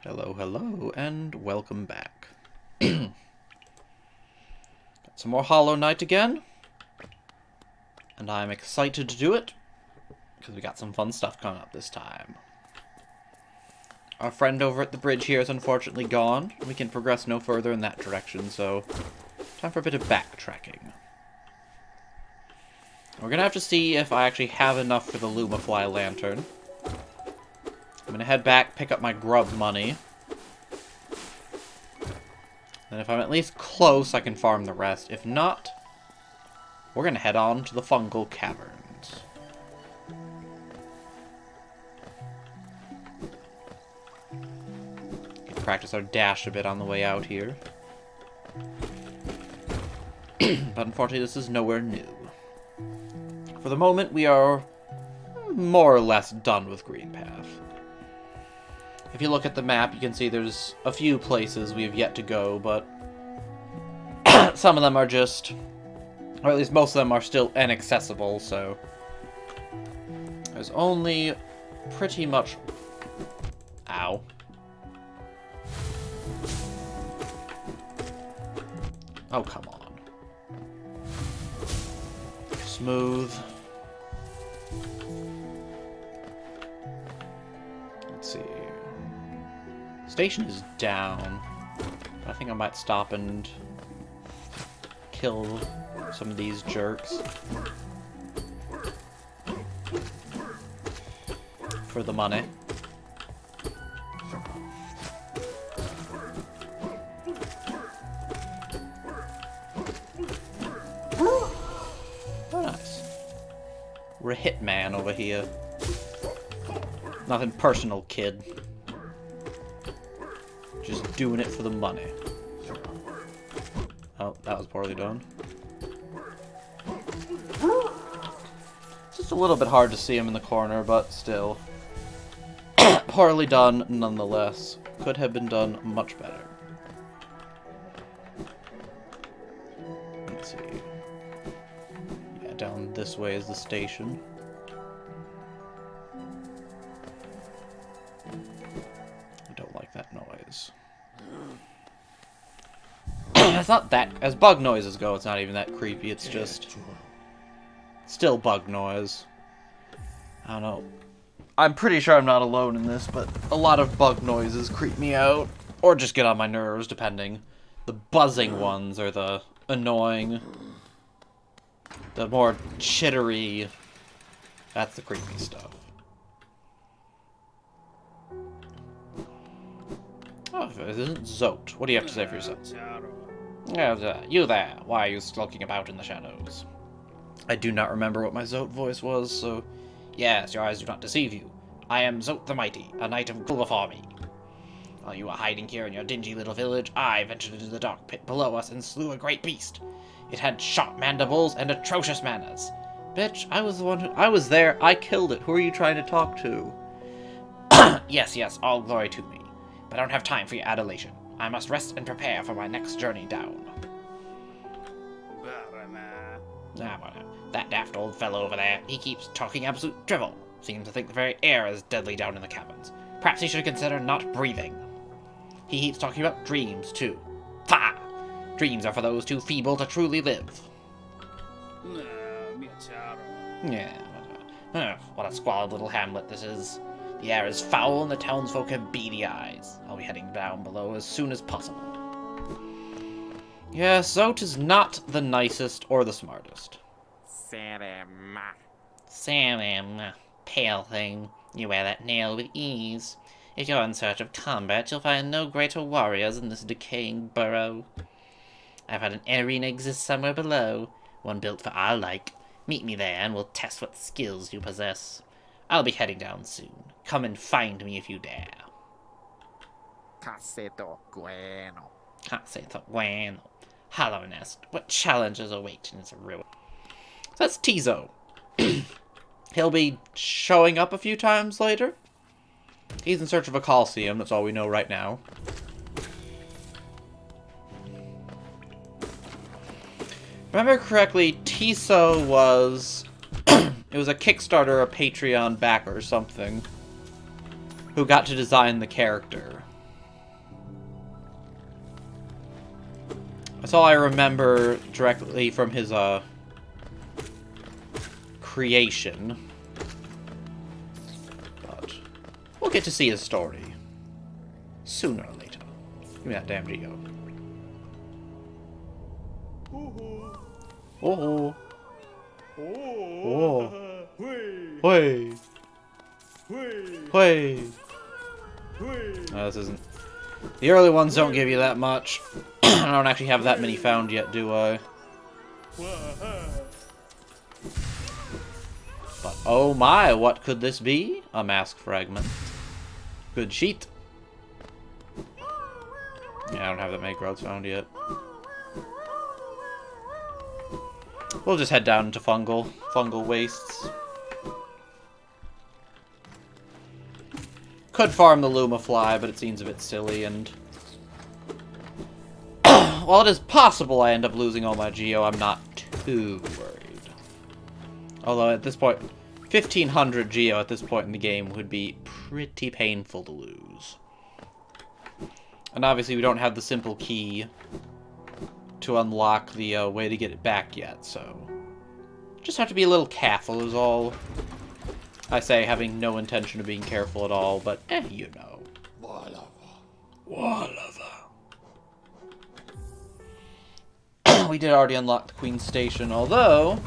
Hello, hello, and welcome back. Got some more Hollow Knight again. And I'm excited to do it, because we got some fun stuff coming up this time. Our friend over at the bridge here is unfortunately gone. We can progress no further in that direction, so time for a bit of backtracking. We're gonna have to see if I actually have enough for the Lumafly lantern. I'm gonna head back, pick up my grub money. And if I'm at least close, I can farm the rest. If not, we're gonna head on to the fungal caverns. Can practice our dash a bit on the way out here. But unfortunately, this is nowhere new. For the moment, we are more or less done with Green Path. If you look at the map, you can see there's a few places we have yet to go, but some of them are just, or at least most of them are still inaccessible, so there's only pretty much... Ow. Oh, come on. Smooth. Let's see. Station is down. I think I might stop and kill some of these jerks for the money. Oh, nice. We're a hitman over here. Nothing personal, kid. Just doing it for the money. Oh, that was poorly done. It's just a little bit hard to see him in the corner, but still. Poorly done, nonetheless. Could have been done much better. Let's see. Yeah, down this way is the station. I don't like that noise. It's not that... As bug noises go, it's not even that creepy. It's just... still bug noise. I don't know. I'm pretty sure I'm not alone in this, but a lot of bug noises creep me out. Or just get on my nerves, depending. The buzzing ones are the annoying. The more chittery... That's the creepy stuff. Oh, this isn't Zote. What do you have to say for yourself? You there. Why are you skulking about in the shadows? I do not remember what my Zote voice was, so... Yes, your eyes do not deceive you. I am Zote the Mighty, a knight of Gul before me. While you were hiding here in your dingy little village, I ventured into the dark pit below us and slew a great beast. It had sharp mandibles and atrocious manners. Bitch, I was the one who... I was there, I killed it. Who are you trying to talk to? Yes, all glory to me. But I don't have time for your adulation. I must rest and prepare for my next journey down. That daft old fellow over there, he keeps talking absolute drivel. Seems to think the very air is deadly down in the caverns. Perhaps he should consider not breathing. He keeps talking about dreams, too. Pah! Dreams are for those too feeble to truly live. Yeah, what a squalid little hamlet this is. The air is foul and the townsfolk have beady eyes. I'll be heading down below as soon as possible. Yeah, Zote is not the nicest or the smartest. Sam, pale thing. You wear that nail with ease. If you're in search of combat, you'll find no greater warriors in this decaying burrow. I've had an arena exist somewhere below, one built for our like. Meet me there and we'll test what skills you possess. I'll be heading down soon. Come and find me if you dare. Caseto bueno. Hollow Nest. What challenges await in its ruin? So that's Tizo. He'll be showing up a few times later. He's in search of a Coliseum. That's all we know right now. Remember correctly, Tiso was... it was a Kickstarter or Patreon backer or something who got to design the character. That's all I remember directly from his, creation. But we'll get to see his story. Sooner or later. Give me that damn Geo. Oh. Oh. Hey. Hey. No, this isn't. The early ones don't give you that much. I don't actually have that many found yet, do I? But oh my, what could this be? A mask fragment. Good sheet. Yeah, I don't have that many growths found yet. We'll just head down into fungal wastes. Could farm the Lumafly, but it seems a bit silly, and while it is possible I end up losing all my Geo, I'm not too worried. Although at this point, 1500 Geo at this point in the game would be pretty painful to lose. And obviously we don't have the simple key to unlock the way to get it back yet, so just have to be a little careful is all. I say, having no intention of being careful at all, but you know. We did already unlock the Queen's Station, although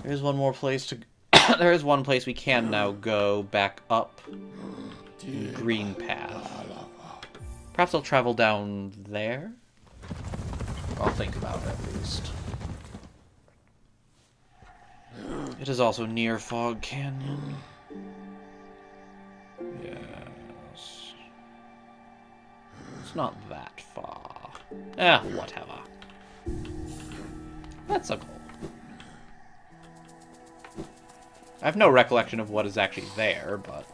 there is one more place to there is one place we can now go back up the green path. Perhaps I'll travel down there? I'll think about it at least. It is also near Fog Canyon. Yes. It's not that far. Whatever. That's a goal. I have no recollection of what is actually there, but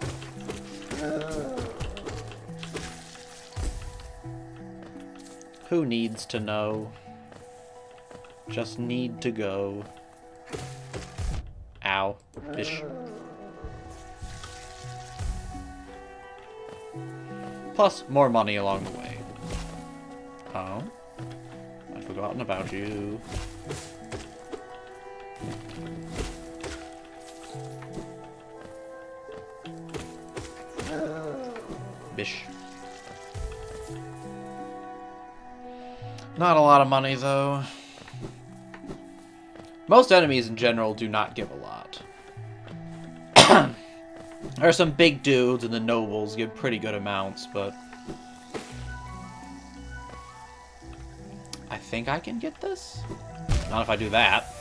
who needs to know? Just need to go. Ow. Bish. Plus, more money along the way. Oh? I'd forgotten about you. Bish. Not a lot of money, though. Most enemies in general do not give a lot. There are some big dudes, and the nobles give pretty good amounts, but I think I can get this? Not if I do that.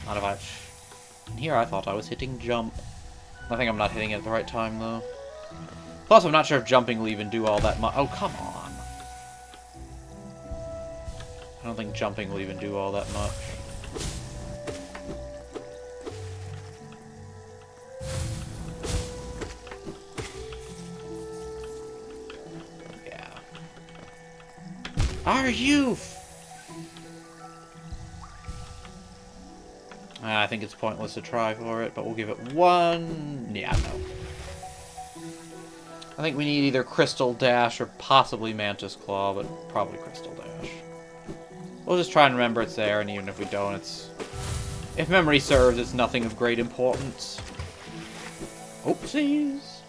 Not if I... And here I thought I was hitting jump. I think I'm not hitting it at the right time, though. Plus, I'm not sure if jumping will even do all that much. Oh, come on. I don't think jumping will even do all that much. Yeah. Are you... I think it's pointless to try for it, but we'll give it one... Yeah, no. I think we need either Crystal Dash or possibly Mantis Claw, but probably Crystal Dash. We'll just try and remember it's there, and even if we don't, it's... If memory serves, it's nothing of great importance. Oopsies!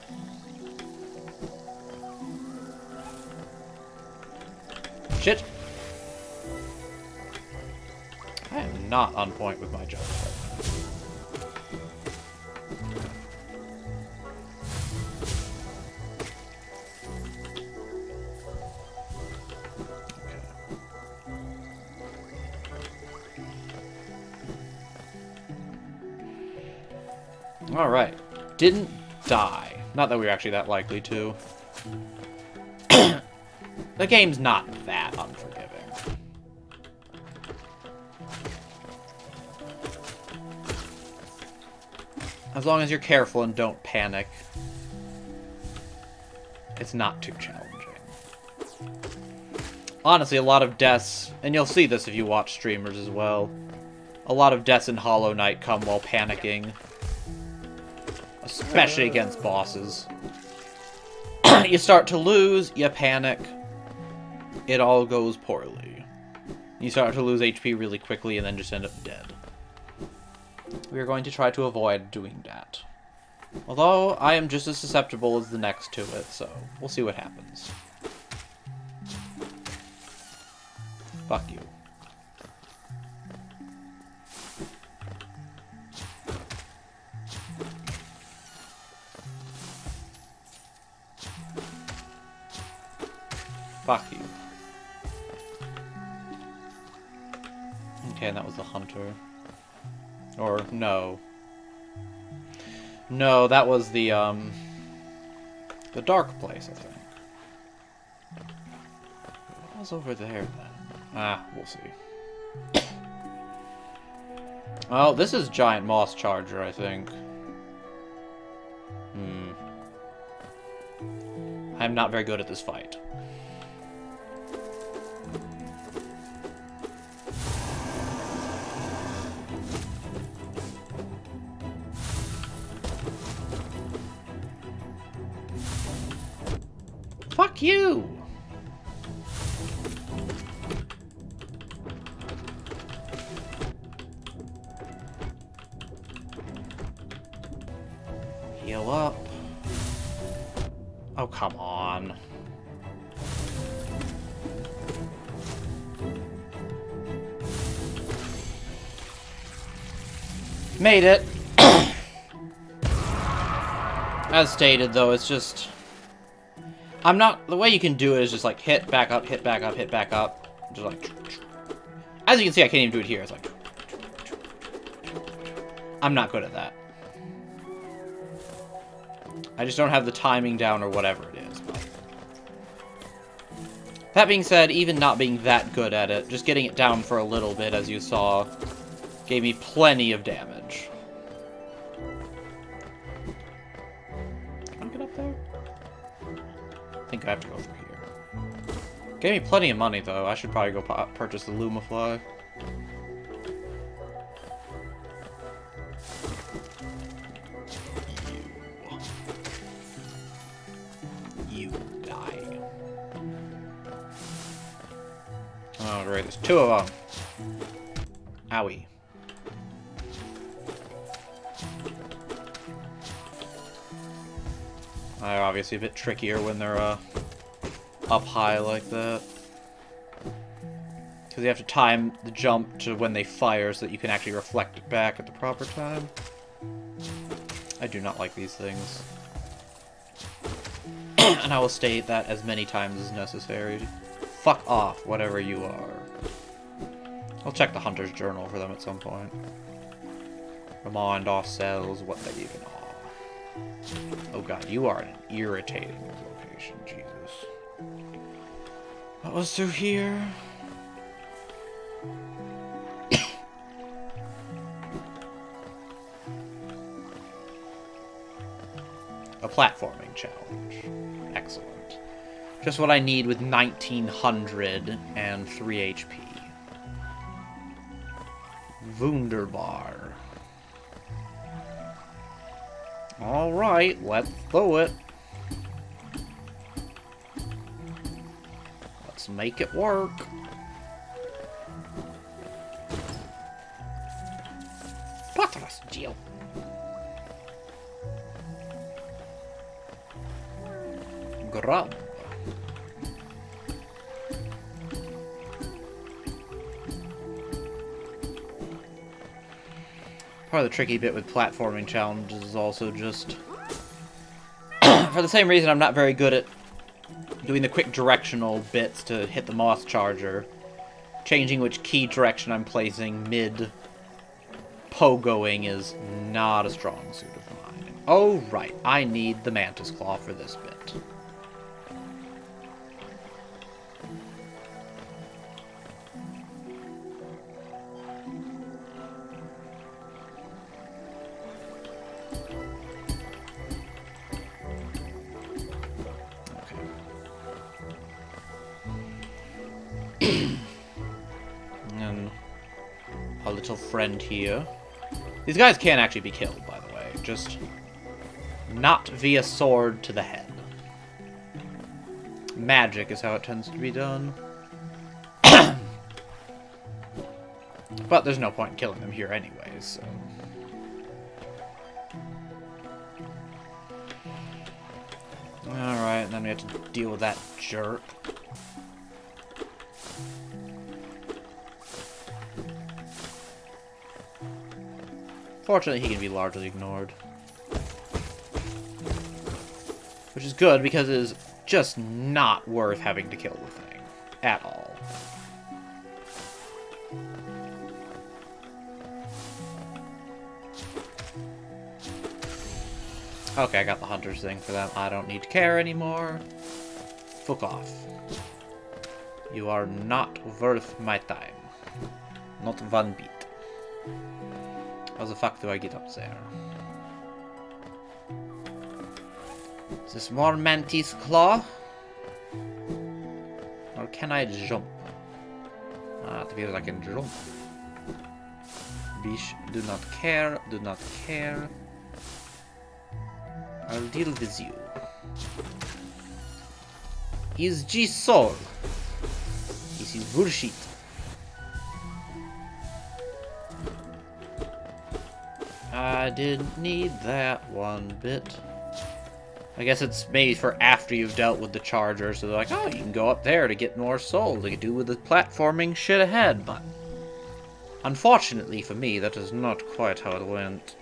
Shit! I am not on point with my jump. Alright. Didn't die. Not that we were actually that likely to. The game's not that unforgiving. As long as you're careful and don't panic, it's not too challenging. Honestly, a lot of deaths, and you'll see this if you watch streamers as well, a lot of deaths in Hollow Knight come while panicking. Especially against bosses. You start to lose, you panic. It all goes poorly. You start to lose HP really quickly and then just end up dead. We are going to try to avoid doing that. Although, I am just as susceptible as the next to it, so we'll see what happens. Fuck you. Fuck you. Okay, and that was the hunter. Or, no. No, that was the dark place, I think. What was over there, then? Ah, we'll see. Well, this is Giant Moss Charger, I think. I'm not very good at this fight. Fuck you! Heal up. Oh, come on. Made it. As stated, though, it's just... I'm not... The way you can do it is just, like, hit, back up, hit, back up, hit, back up. Just, like... As you can see, I can't even do it here. It's like... I'm not good at that. I just don't have the timing down or whatever it is. But... That being said, even not being that good at it, just getting it down for a little bit, as you saw, gave me plenty of damage. Can I get up there? I think I have to go through here. Gave me plenty of money, though. I should probably go purchase the Lumafly. You die. Oh, great. There's two of them. Owie. They're obviously a bit trickier when they're up high like that. Because you have to time the jump to when they fire so that you can actually reflect it back at the proper time. I do not like these things. And I will state that as many times as necessary. Fuck off, whatever you are. I'll check the Hunter's Journal for them at some point. Remind ourselves what they even are. Oh god, you are an irritating location, Jesus. What was through here? A platforming challenge. Excellent. Just what I need with 1900 and 3 HP. Wunderbar. Alright, let's do it. Let's make it work. Patras, Jill. Grub. Part of the tricky bit with platforming challenges is also just... for the same reason I'm not very good at doing the quick directional bits to hit the Moss Charger. Changing which key direction I'm placing mid-pogoing is not a strong suit of mine. Oh, right. I need the Mantis Claw for this bit. And a little friend here. These guys can't actually be killed, by the way. Just not via sword to the head. magic is how it tends to be done. But there's no point in killing them here anyways, so... Alright, and then we have to deal with that jerk. Fortunately, he can be largely ignored. Which is good, because it is just not worth having to kill the thing. At all. Okay, I got the hunter's thing for them. I don't need to care anymore. Fuck off. You are not worth my time. Not one bit. How the fuck do I get up there? Is this more mantis claw? Or can I jump? Ah, it appears I can jump. Bish, do not care, do not care. I'll deal with you. Is G soul? This is bullshit. I didn't need that one bit. I guess it's made for after you've dealt with the charger, so they're like, oh, you can go up there to get more soul to do with the platforming shit ahead, but... Unfortunately for me, that is not quite how it went.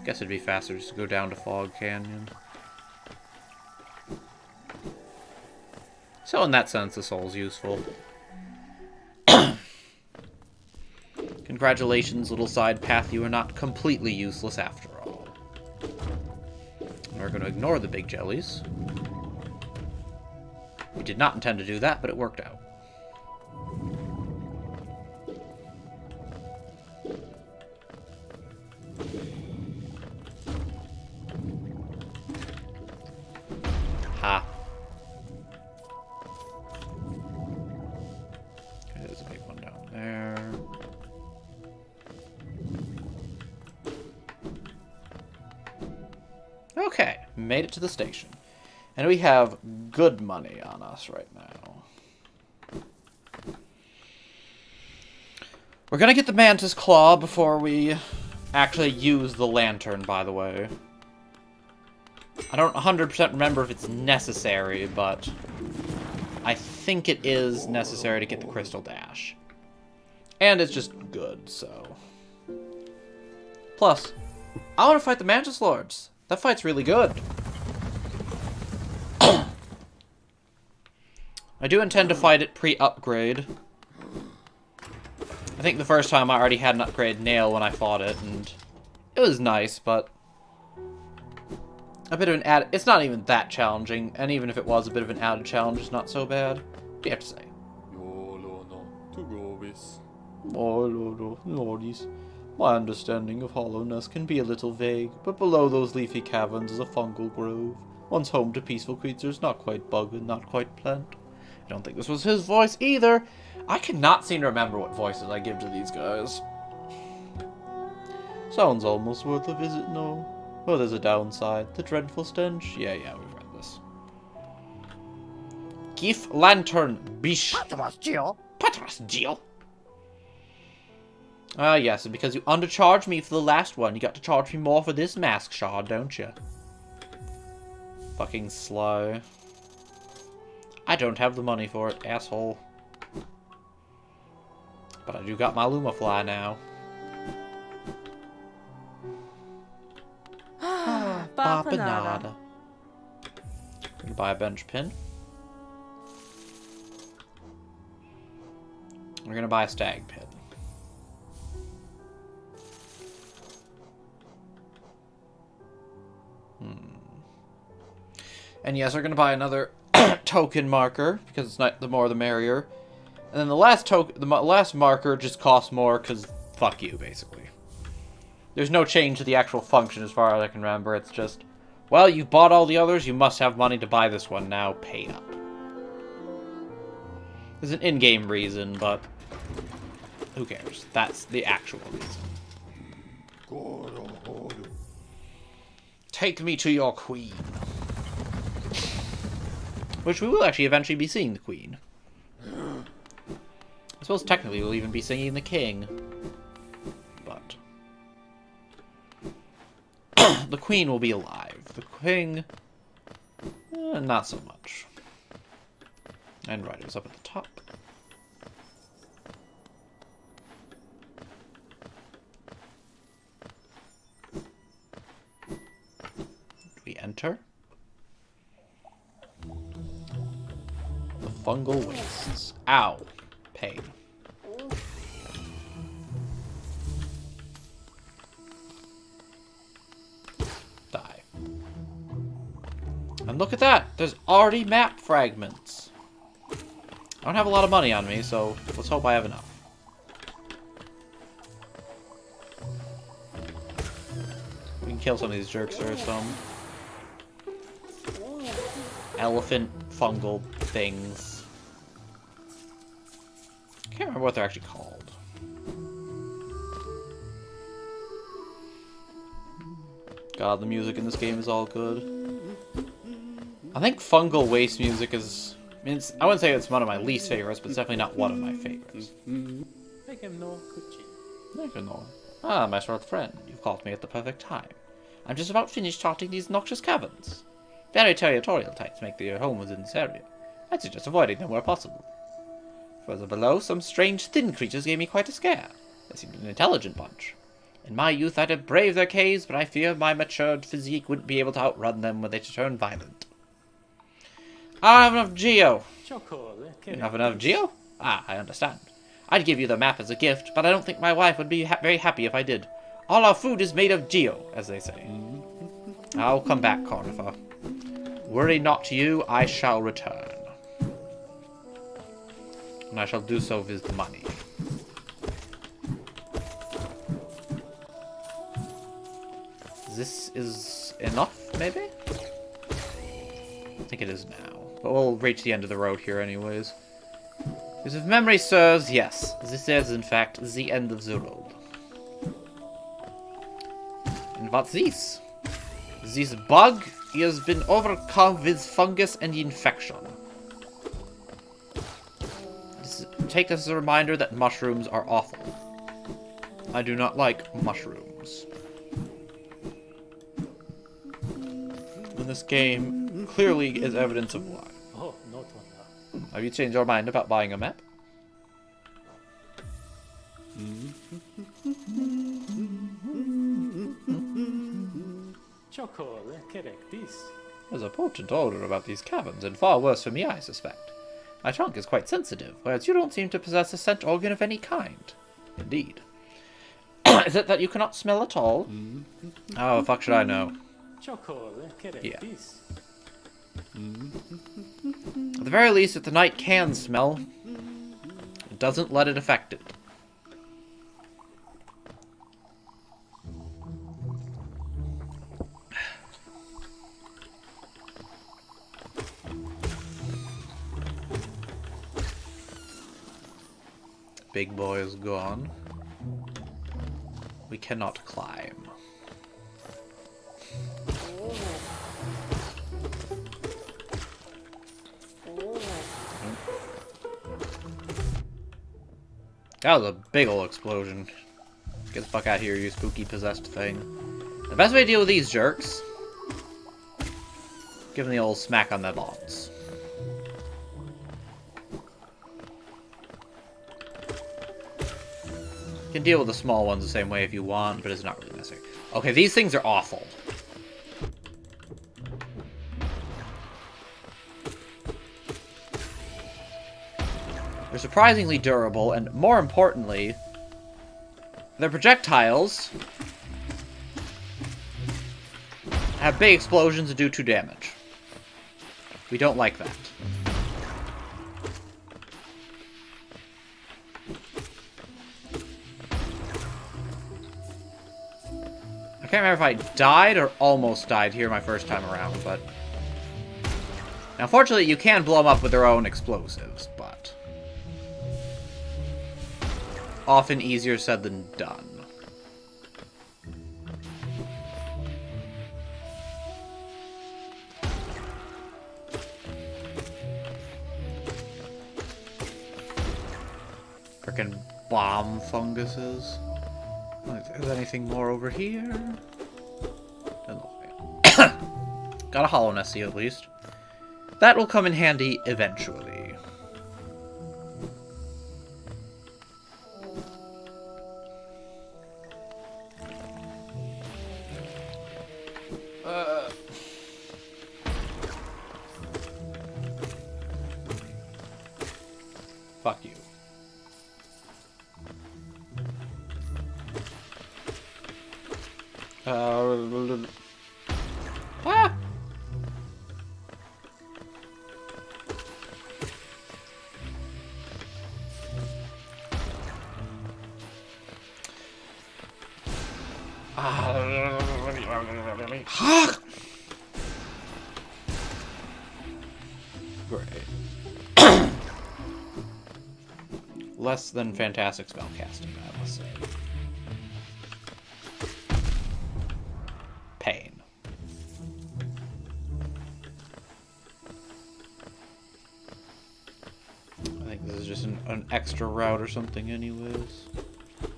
Guess it'd be faster just to go down to Fog Canyon. So in that sense, the soul's useful. Congratulations, little side path, you are not completely useless after all. We're going to ignore the big jellies. We did not intend to do that, but it worked out. Ha. Okay, there's a big one down there. Okay, made it to the station. And we have good money on us right now. We're gonna get the mantis claw before we actually use the lantern, by the way. I don't 100% remember if it's necessary, but I think it is necessary to get the crystal dash. And it's just good, so. Plus, I want to fight the mantis lords. That fight's really good. I do intend to fight it pre-upgrade. I think the first time I already had an upgrade nail when I fought it, and it was nice, but a bit of an added... It's not even that challenging, and even if it was a bit of an added challenge, it's not so bad. What do you have to say? Lordies. My understanding of hollowness can be a little vague, but below those leafy caverns is a fungal grove, once home to peaceful creatures, not quite bug and not quite plant. I don't think this was his voice either. I cannot seem to remember what voices I give to these guys. Sounds almost worth a visit, no? Well, there's a downside. The dreadful stench? Yeah, we've read this. Gif lantern bish. Patras Geo. Ah, yes, and because you undercharged me for the last one, you got to charge me more for this mask shard, don't you? Fucking slow. I don't have the money for it, asshole. But I do got my Lumafly now. Bapanada. Gonna buy a bench pin. We're gonna buy a stag pin. And yes, we're gonna buy another token marker because it's not the more the merrier. And then the last marker just costs more because fuck you, basically. There's no change to the actual function as far as I can remember. It's just, well, you've bought all the others, you must have money to buy this one now. Pay up. There's an in-game reason, but who cares? That's the actual reason. Take me to your queen. Which we will actually eventually be seeing the Queen. I suppose technically we'll even be singing the King. But the Queen will be alive. The King, not so much. And Ryder's up at the top. We enter the fungal wastes. Ow. Pain. Die. And look at that! There's already map fragments. I don't have a lot of money on me, so let's hope I have enough. We can kill some of these jerks. There are some elephant fungal things. I can't remember what they're actually called. God, the music in this game is all good. I think fungal waste music is... I mean, I wouldn't say it's one of my least favorites, but it's definitely not one of my favorites. Ah, my short friend. You've caught me at the perfect time. I'm just about finished charting these noxious caverns. Very territorial types make their home within this area. I'd suggest avoiding them where possible. Further below, some strange thin creatures gave me quite a scare. They seemed an intelligent bunch. In my youth, I'd have braved their caves, but I fear my matured physique wouldn't be able to outrun them when they turn violent. I don't have enough geo. You don't have enough geo? Ah, I understand. I'd give you the map as a gift, but I don't think my wife would be very happy if I did. All our food is made of geo, as they say. I'll come back, Cornifer. Worry not you, I shall return. And I shall do so with money. This is enough, maybe? I think it is now. But we'll reach the end of the road here anyways. Because if memory serves, yes, this is in fact the end of the road. And what's this? This bug has been overcome with fungus and infection. Take this as a reminder that mushrooms are awful. I do not like mushrooms. And this game clearly is evidence of why. Have you changed your mind about buying a map? There's a potent odor about these caverns, and far worse for me, I suspect. My trunk is quite sensitive, whereas you don't seem to possess a scent organ of any kind. Indeed. Is it that you cannot smell at all? Oh, fuck should I know? Yeah. At the very least, if the night can smell, it doesn't let it affect it. Big boy is gone. We cannot climb. That was a big ol' explosion. Get the fuck out of here, you spooky possessed thing. The best way to deal with these jerks, give them the old smack on the balls. You can deal with the small ones the same way if you want, but it's not really necessary. Okay, these things are awful. They're surprisingly durable, and more importantly, their projectiles have big explosions and do 2 damage. We don't like that. I can't remember if I died or almost died here my first time around, but... Now, fortunately, you can blow them up with their own explosives, but... often easier said than done. frickin' bomb funguses. Is there anything more over here? Got a hollow Nessie at least. That will come in handy eventually. Fuck you. Ah! Great. Less than fantastic spellcasting, I must say. Pain. I think this is just an extra route or something anyways.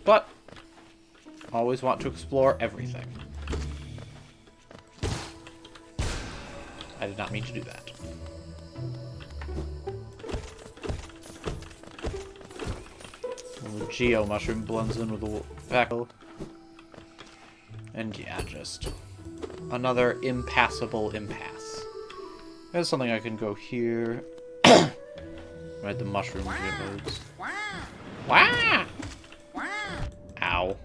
But, always want to explore everything. I did not mean to do that. The Geo Mushroom blends in with the Vackle. And yeah, just another impassable impasse. There's something I can go here. Right, the mushroom geodes. Wah! Ow.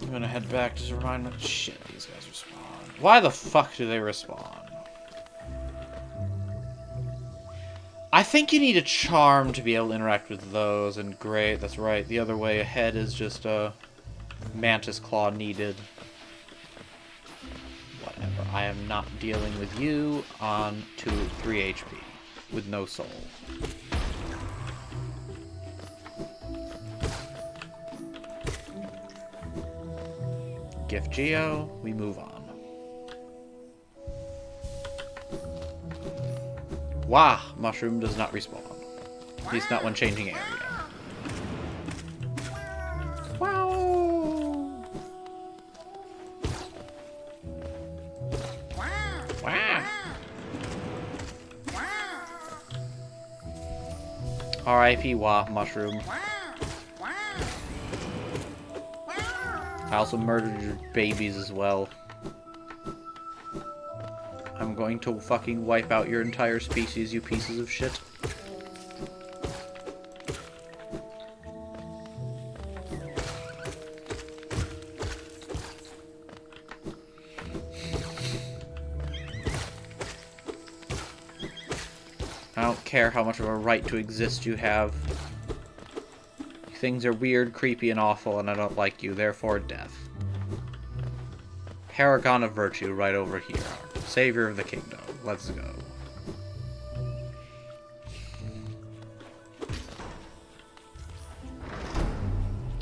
I'm gonna head back to remind me. Shit, these guys respawn. Why the fuck do they respawn? I think you need a charm to be able to interact with those, and great, that's right. The other way ahead is just a mantis claw needed. Whatever. I am not dealing with you on 3 HP with no soul. Gift Geo, we move on. Wah! Mushroom does not respawn. At least not when changing area. Wow! Wow! R.I.P. Wah, Mushroom. I also murdered your babies as well. I'm going to fucking wipe out your entire species, you pieces of shit. I don't care how much of a right to exist you have. Things are weird, creepy, and awful, and I don't like you, therefore death. Paragon of virtue right over here. Savior of the kingdom. Let's go.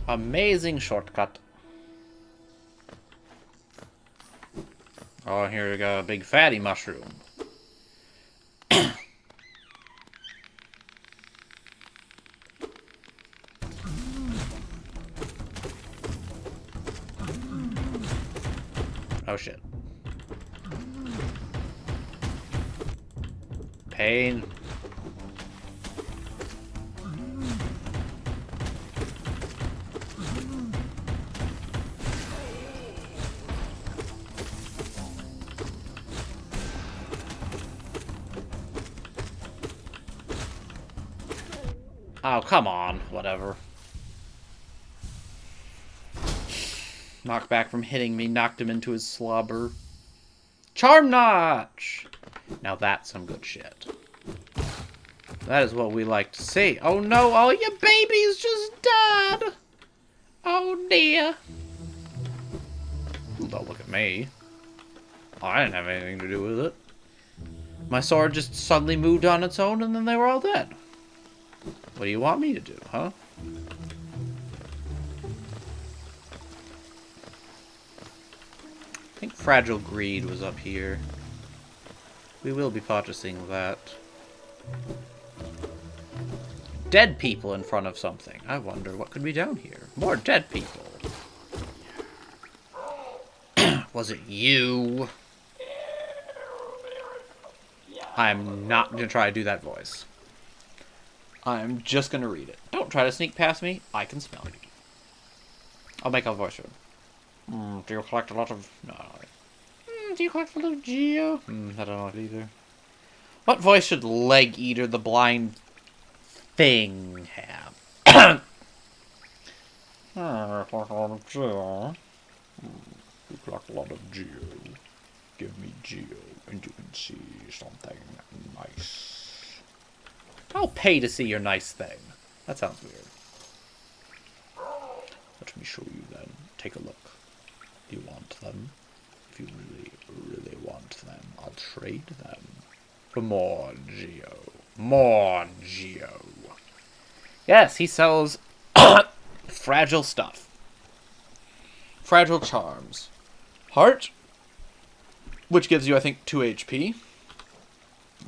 Amazing shortcut. Oh, here we got a big fatty mushroom. Oh shit. Pain. Oh, come on. Whatever. Knockback from hitting me knocked him into his slobber. Charm Notch! Now that's some good shit. That is what we like to see. Oh no, all your babies just died! Oh dear. Don't look at me. Oh, I didn't have anything to do with it. My sword just suddenly moved on its own and then they were all dead. What do you want me to do, huh? I think Fragile Greed was up here. We will be purchasing that. Dead people in front of something. I wonder what could be down here. More dead people. Was it you? I'm not going to try to do that voice. I'm just going to read it. Don't try to sneak past me. I can smell you. I'll make a voice for him. Do you collect a lot of... No. Do you collect a lot of Geo? I don't know it either. What voice should Leg Eater the Blind Thing have? I collect a lot of Geo. You collect a lot of Geo. Give me Geo, and you can see something nice. I'll pay to see your nice thing. That sounds weird. Let me show you then. Take a look. Do you want them? If you really, really want them, I'll trade them for more Geo. More Geo. Yes, he sells fragile stuff. Fragile charms. Heart, which gives you, I think, 2 HP.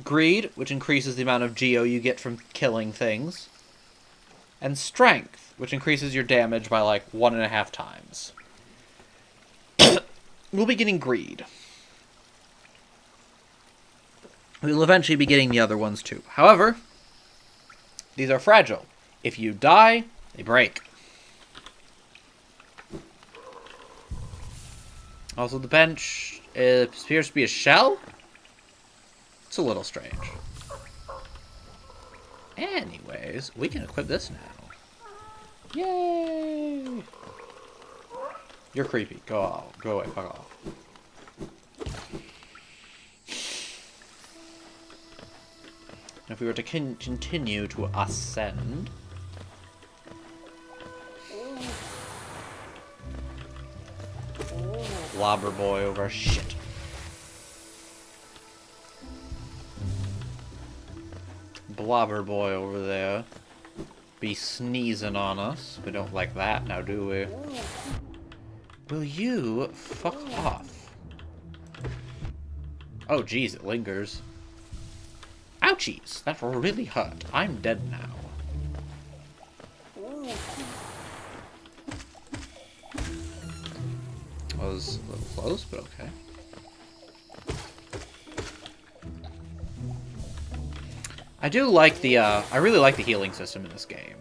Greed, which increases the amount of Geo you get from killing things. And Strength, which increases your damage by like 1.5 times. We'll be getting Greed. We'll eventually be getting the other ones too. However, these are fragile. If you die, they break. Also, the bench appears to be a shell. It's a little strange. Anyways, we can equip this now. Yay! You're creepy. Go off. Go away. Fuck off. If we were to continue to ascend... Blobber boy over shit. Blobber boy over there. Be sneezing on us. We don't like that now, do we? Will you fuck off? Oh, jeez, it lingers. Ouchies! That really hurt. I'm dead now. Was a little close, but okay. I do like the, I really like the healing system in this game.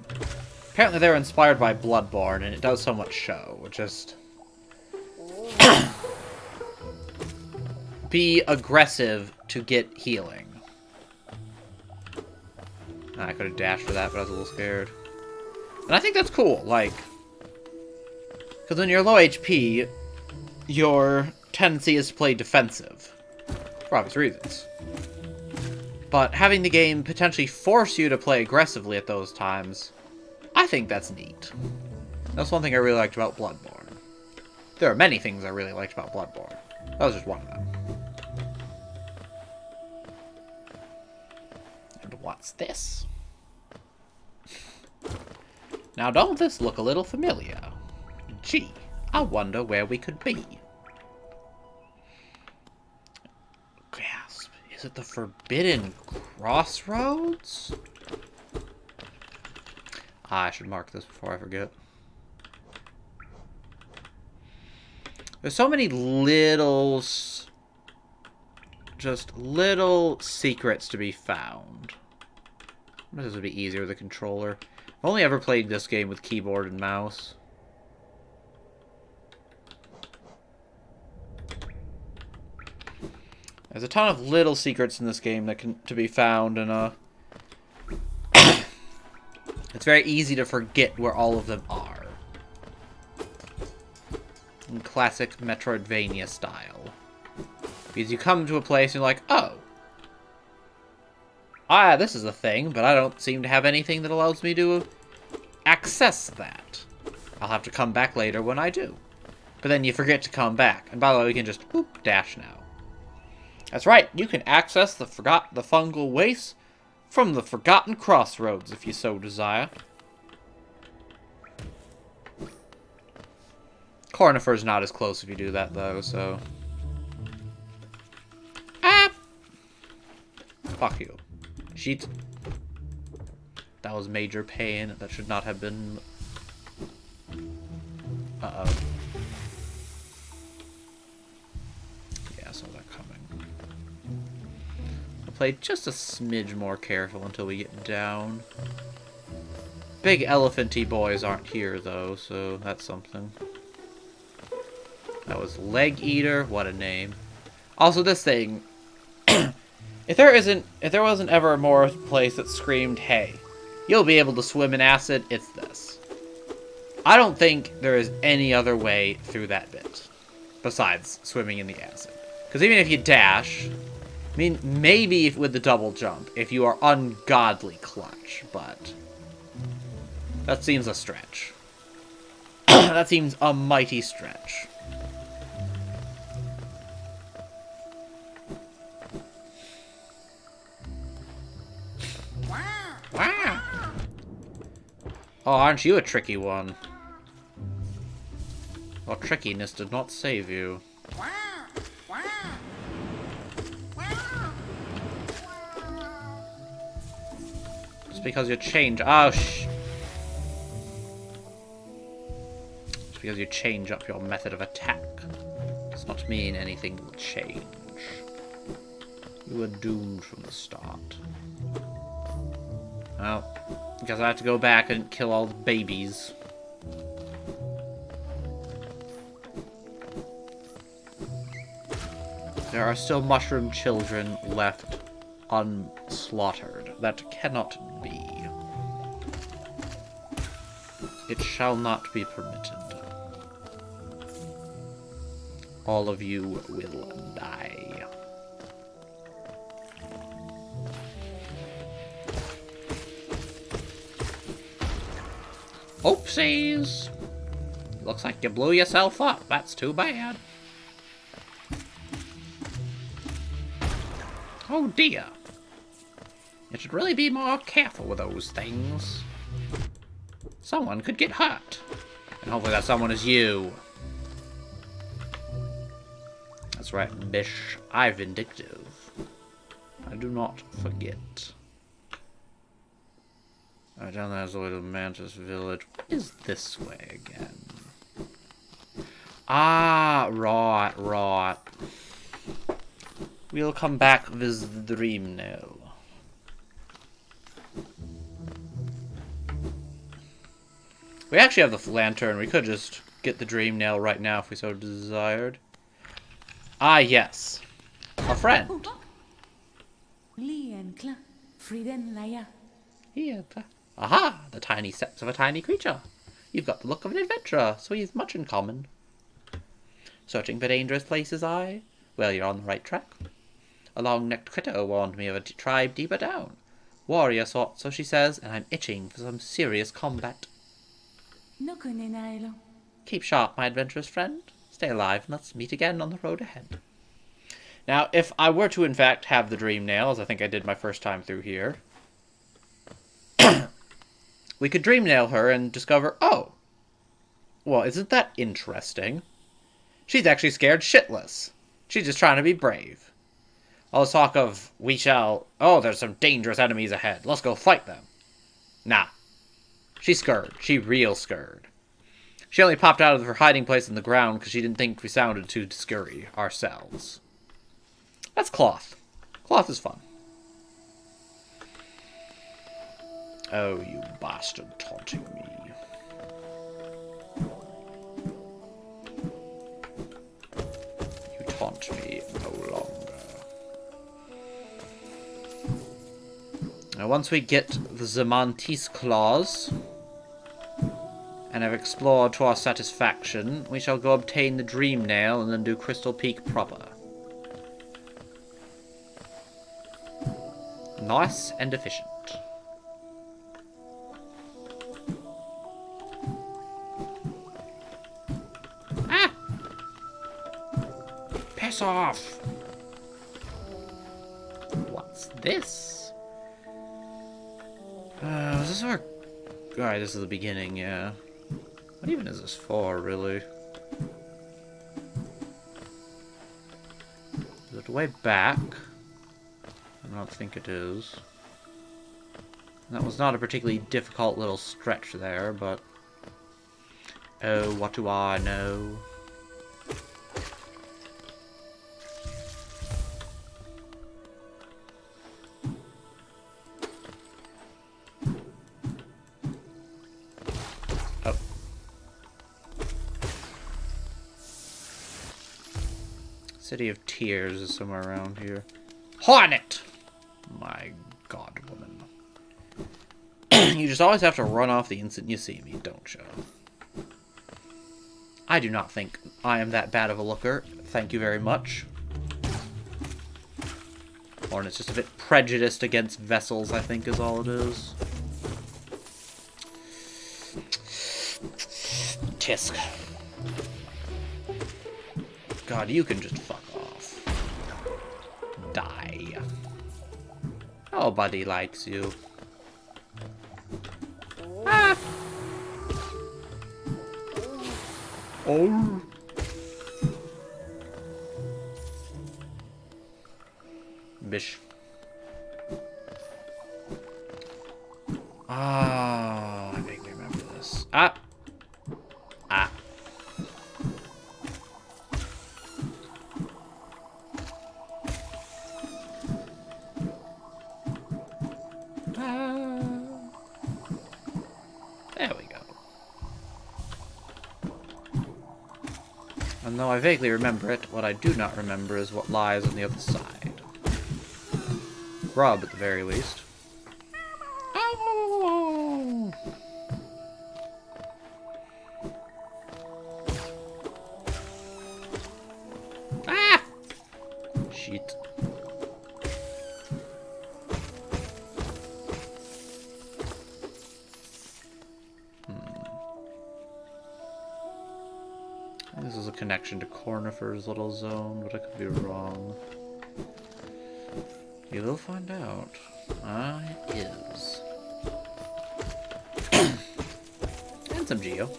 Apparently they're inspired by Bloodborne, and it does so much show. Just... be aggressive to get healing. I could have dashed for that, but I was a little scared. And I think that's cool, like... because when you're low HP... your tendency is to play defensive, for obvious reasons. But having the game potentially force you to play aggressively at those times, I think that's neat. That's one thing I really liked about Bloodborne. There are many things I really liked about Bloodborne. That was just one of them. And what's this? Now don't this look a little familiar? Gee. I wonder where we could be. Gasp. Is it the Forbidden Crossroads? I should mark this before I forget. There's so many little... just little secrets to be found. I wonder if this would be easier with a controller. I've only ever played this game with keyboard and mouse. There's a ton of little secrets in this game that can to be found, and it's very easy to forget where all of them are. In classic Metroidvania style. Because you come to a place and you're like, oh. This is a thing, but I don't seem to have anything that allows me to access that. I'll have to come back later when I do. But then you forget to come back. And by the way, we can just, whoop, dash now. That's right, you can access the fungal waste from the Forgotten Crossroads if you so desire. Cornifer's not as close if you do that, though, so... Ah! Fuck you. Sheet. That was major pain. That should not have been... Uh-oh. Yeah, I saw that coming. I'll play just a smidge more careful until we get down. Big elephanty boys aren't here, though, so that's something. That was Leg Eater. What a name. Also, this thing... If there wasn't ever a more place that screamed, hey, you'll be able to swim in acid, it's this. I don't think there is any other way through that bit besides swimming in the acid. Because even if you dash, I mean, maybe with the double jump, if you are ungodly clutch, but that seems a stretch. That seems a mighty stretch. Wow. Oh, aren't you a tricky one? Well, trickiness did not save you. Just because you change... Oh, Just because you change up your method of attack does not mean anything will change. You were doomed from the start. Well, because I have to go back and kill all the babies. There are still mushroom children left unslaughtered. That cannot be. It shall not be permitted. All of you will die. Oopsies! Looks like you blew yourself up. That's too bad. Oh dear. You should really be more careful with those things. Someone could get hurt. And hopefully that someone is you. That's right, bish. I'm vindictive. I do not forget. Alright, down there's the way to the mantis village. What is this way again? Ah, right. We'll come back with the dream nail. We actually have the lantern. We could just get the dream nail right now if we so desired. Ah, yes. A friend. Aha! The tiny steps of a tiny creature. You've got the look of an adventurer, so you've much in common. Searching for dangerous places, I? Well, you're on the right track. A long-necked critter warned me of a tribe deeper down. Warrior sort, so she says, and I'm itching for some serious combat. Keep sharp, my adventurous friend. Stay alive, and let's meet again on the road ahead. Now, if I were to, in fact, have the dream nail, as I think I did my first time through here, we could dream nail her and discover, oh, well, isn't that interesting? She's actually scared shitless. She's just trying to be brave. All this talk of, there's some dangerous enemies ahead. Let's go fight them. Nah. She's scared. She real scared. She only popped out of her hiding place in the ground because she didn't think we sounded too scurry ourselves. That's cloth. Cloth is fun. Oh, you bastard taunting me. You taunt me no longer. Now, once we get the mantis claws, and have explored to our satisfaction, we shall go obtain the dream nail and then do Crystal Peak proper. Nice and efficient. Ah! Piss off! What's this? Is this our... Alright, this is the beginning, yeah. What even is this for, really? Is it way back? I don't think it is. That was not a particularly difficult little stretch there, but... Oh, what do I know? Oh. City of Tears is somewhere around here. Hornet! My god, woman. You just always have to run off the instant you see me, don't you? I do not think I am that bad of a looker. Thank you very much. Hornet's just a bit prejudiced against vessels, I think, is all it is. Tisk. God, you can just fuck off. Die. Nobody likes you. Ah! Oh. Bish. Ah, I vaguely remember this. Ah. Ah. There we go. And though I vaguely remember it, what I do not remember is what lies on the other side. Grub, at the very least. Oh! Ah! Shit. This is a connection to Cornifer's little zone, but I could be wrong. You will find out. It is. And some Geo.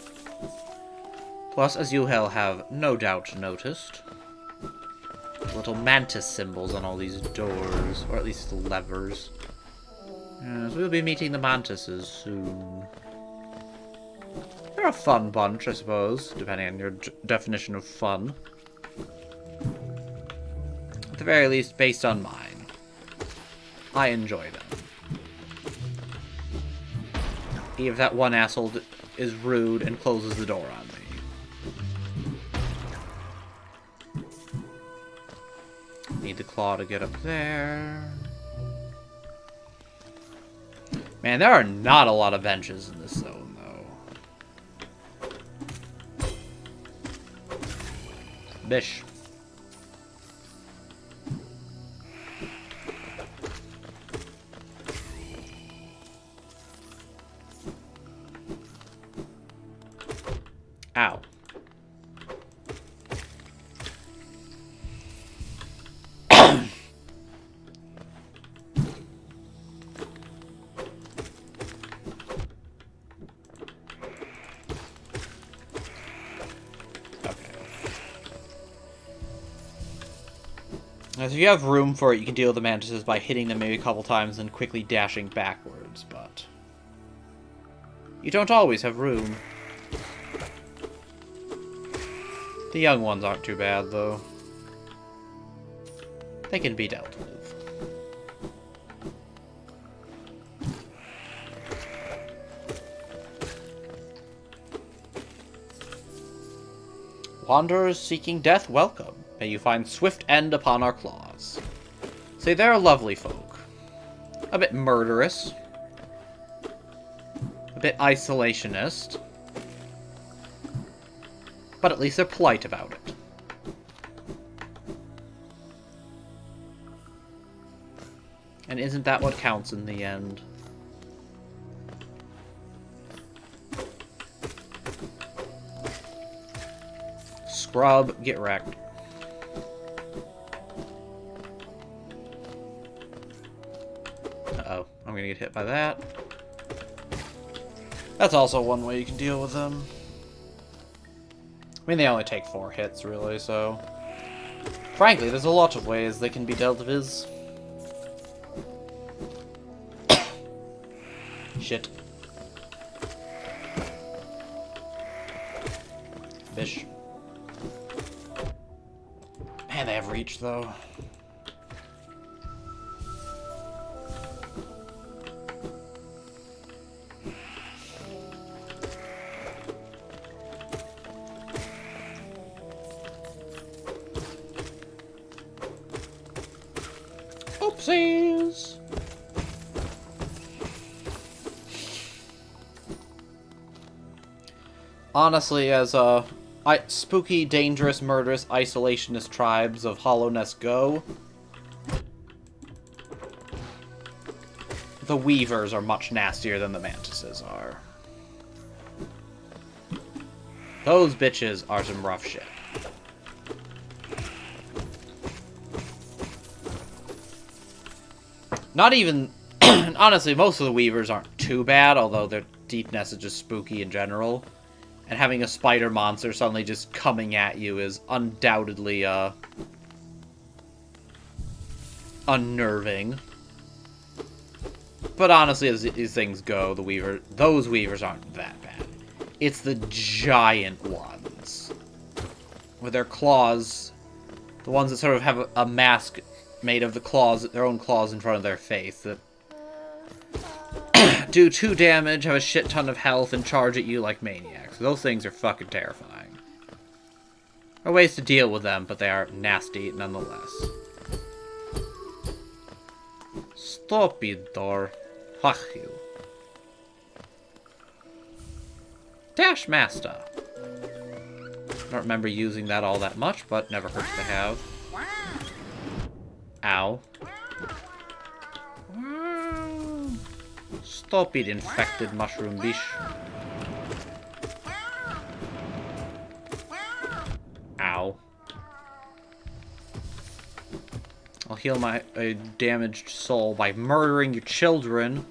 Plus, as you have no doubt noticed, little mantis symbols on all these doors, or at least the levers. Yes, we'll be meeting the mantises soon. They're a fun bunch, I suppose, depending on your definition of fun. At the very least, based on mine. I enjoy them. Even if that one asshole is rude and closes the door on me. Need the claw to get up there. Man, there are not a lot of benches in this zone, though. Bish. Ow. If you have room for it, you can deal with the mantises by hitting them maybe a couple times and quickly dashing backwards, but you don't always have room. The young ones aren't too bad, though. They can be dealt with. Wanderers seeking death, welcome. May you find swift end upon our claws. See, they're lovely folk. A bit murderous. A bit isolationist. But at least they're polite about it. And isn't that what counts in the end? Scrub, get wrecked. Uh-oh, I'm gonna get hit by that. That's also one way you can deal with them. I mean, they only take 4 hits, really, so... Frankly, there's a lot of ways they can be dealt with. Shit. Bish. Man, they have reach, though. Oopsies! Honestly, as spooky, dangerous, murderous, isolationist tribes of Hollowness go, the Weavers are much nastier than the Mantises are. Those bitches are some rough shit. Not even... honestly, most of the Weavers aren't too bad, although their deepness is just spooky in general. And having a spider monster suddenly just coming at you is undoubtedly, unnerving. But honestly, as these things go, those Weavers aren't that bad. It's the giant ones. With their claws, the ones that sort of have a mask made of the claws, their own claws in front of their face, that do 2 damage, have a shit ton of health, and charge at you like maniacs. Those things are fucking terrifying. There are ways to deal with them, but they are nasty nonetheless. Stupidor. Fuck you. Dash Master. I don't remember using that all that much, but never hurts to have. Ow. Stop it, infected mushroom bish. Ow. I'll heal my damaged soul by murdering your children.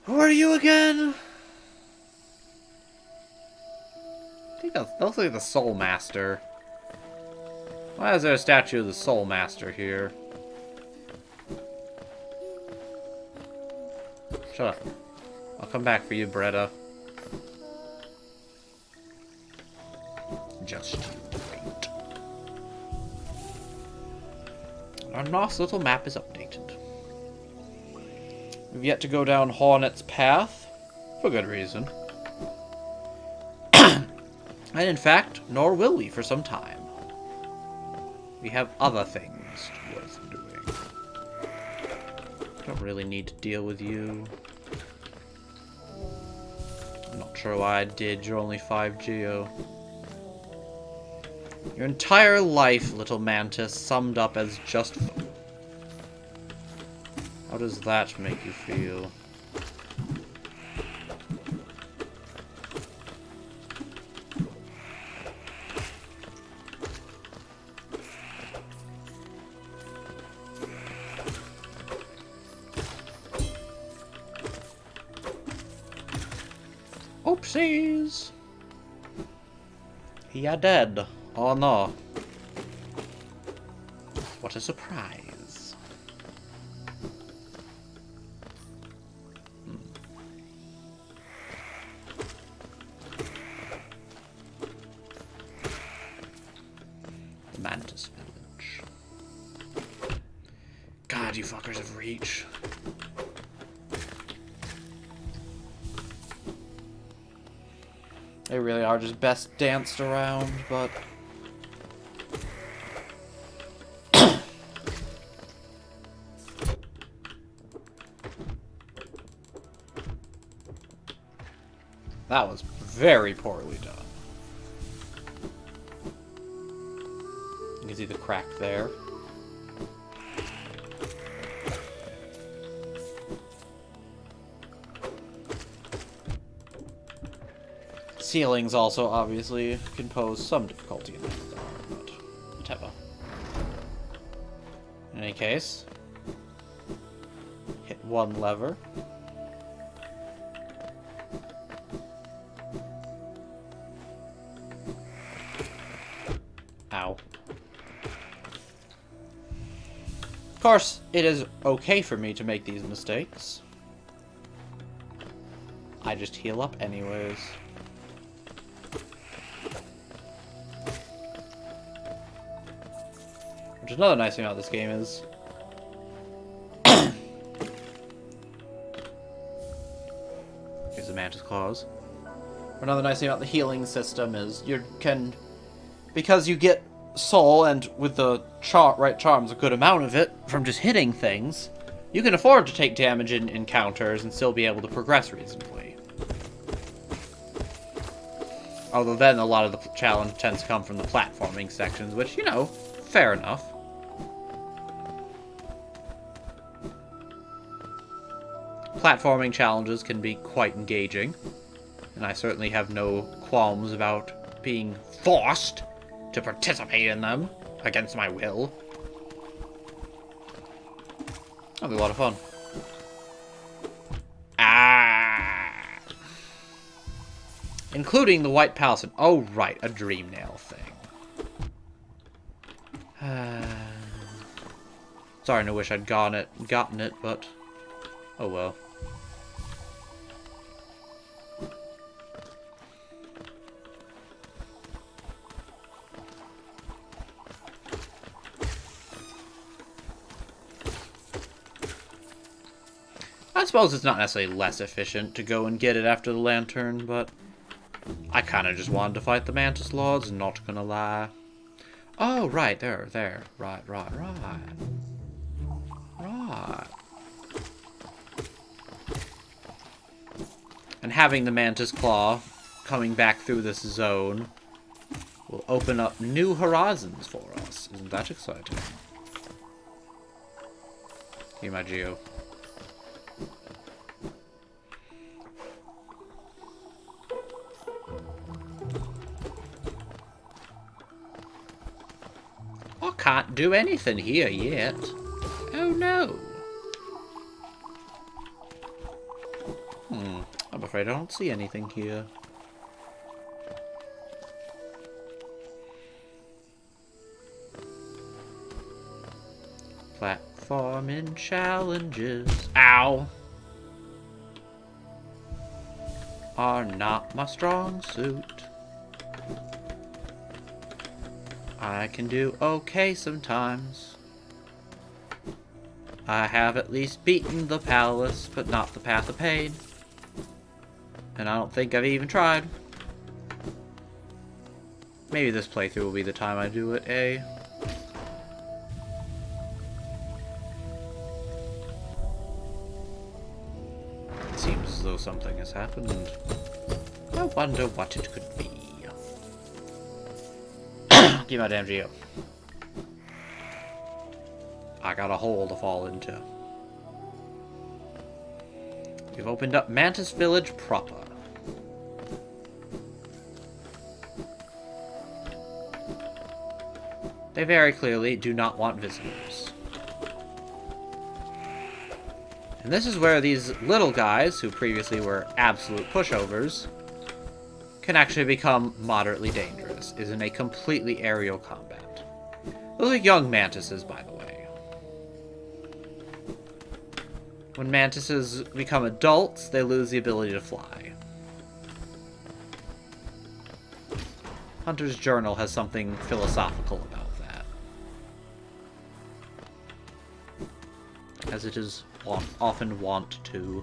Who are you again? I think that looks like the Soul Master. Why is there a statue of the Soul Master here? Shut up. I'll come back for you, Bretta. Just you wait. Our nice little map is updated. We've yet to go down Hornet's Path, for good reason. And in fact, nor will we for some time. We have other things worth doing. Don't really need to deal with you. I'm not sure why I did, you're only 5 Geo. Your entire life, little mantis, summed up as just... How does that make you feel? Oopsies! You're dead. Oh no. What a surprise. The Mantis Village. God, you fuckers have reach. They really are just best danced around, but... That was very poorly done. You can see the crack there. Ceilings also obviously can pose some difficulty in that regard, but whatever. In any case, hit one lever. Ow. course, it is okay for me to make these mistakes. I just heal up anyways. Which is another nice thing about this game is... Here's the mantis claws. Another nice thing about the healing system is because you get soul, and with the right charms, a good amount of it, from just hitting things, you can afford to take damage in encounters and still be able to progress reasonably. Although then a lot of the challenge tends to come from the platforming sections, which, you know, fair enough. Platforming challenges can be quite engaging, and I certainly have no qualms about being forced to participate in them against my will. That'll be a lot of fun. Ah! Including the White Palisade. Oh, right, a dream nail thing. Sorry, I wish I'd gotten it, but oh well. I suppose it's not necessarily less efficient to go and get it after the lantern, but I kind of just wanted to fight the mantis lords, not gonna lie. Oh, right, there. Right. And having the mantis claw coming back through this zone will open up new horizons for us. Isn't that exciting? Give me my geo. I can't do anything here yet. Oh no. I'm afraid I don't see anything here. Platforming challenges, ow, are not my strong suit. I can do okay sometimes. I have at least beaten the palace, but not the Path of Pain. And I don't think I've even tried. Maybe this playthrough will be the time I do it, eh? It seems as though something has happened. I wonder what it could be. Give my damn geo. I got a hole to fall into. We've opened up Mantis Village proper. They very clearly do not want visitors. And this is where these little guys, who previously were absolute pushovers, can actually become moderately dangerous, is in a completely aerial combat. Those are young mantises, by the way. When mantises become adults, they lose the ability to fly. Hunter's Journal has something philosophical about that. As it is often wont to.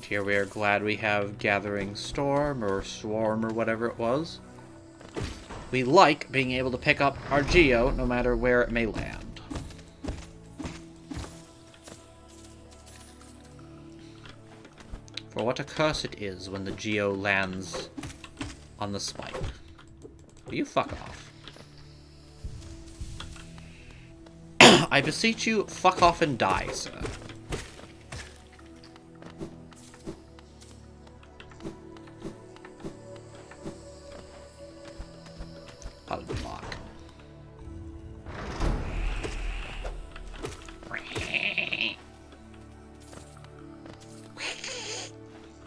Here we are glad we have Gathering Storm, or Swarm, or whatever it was. We like being able to pick up our Geo, no matter where it may land. For what a curse it is when the Geo lands on the spike. Will you fuck off? I beseech you, fuck off and die, sir. Unlock.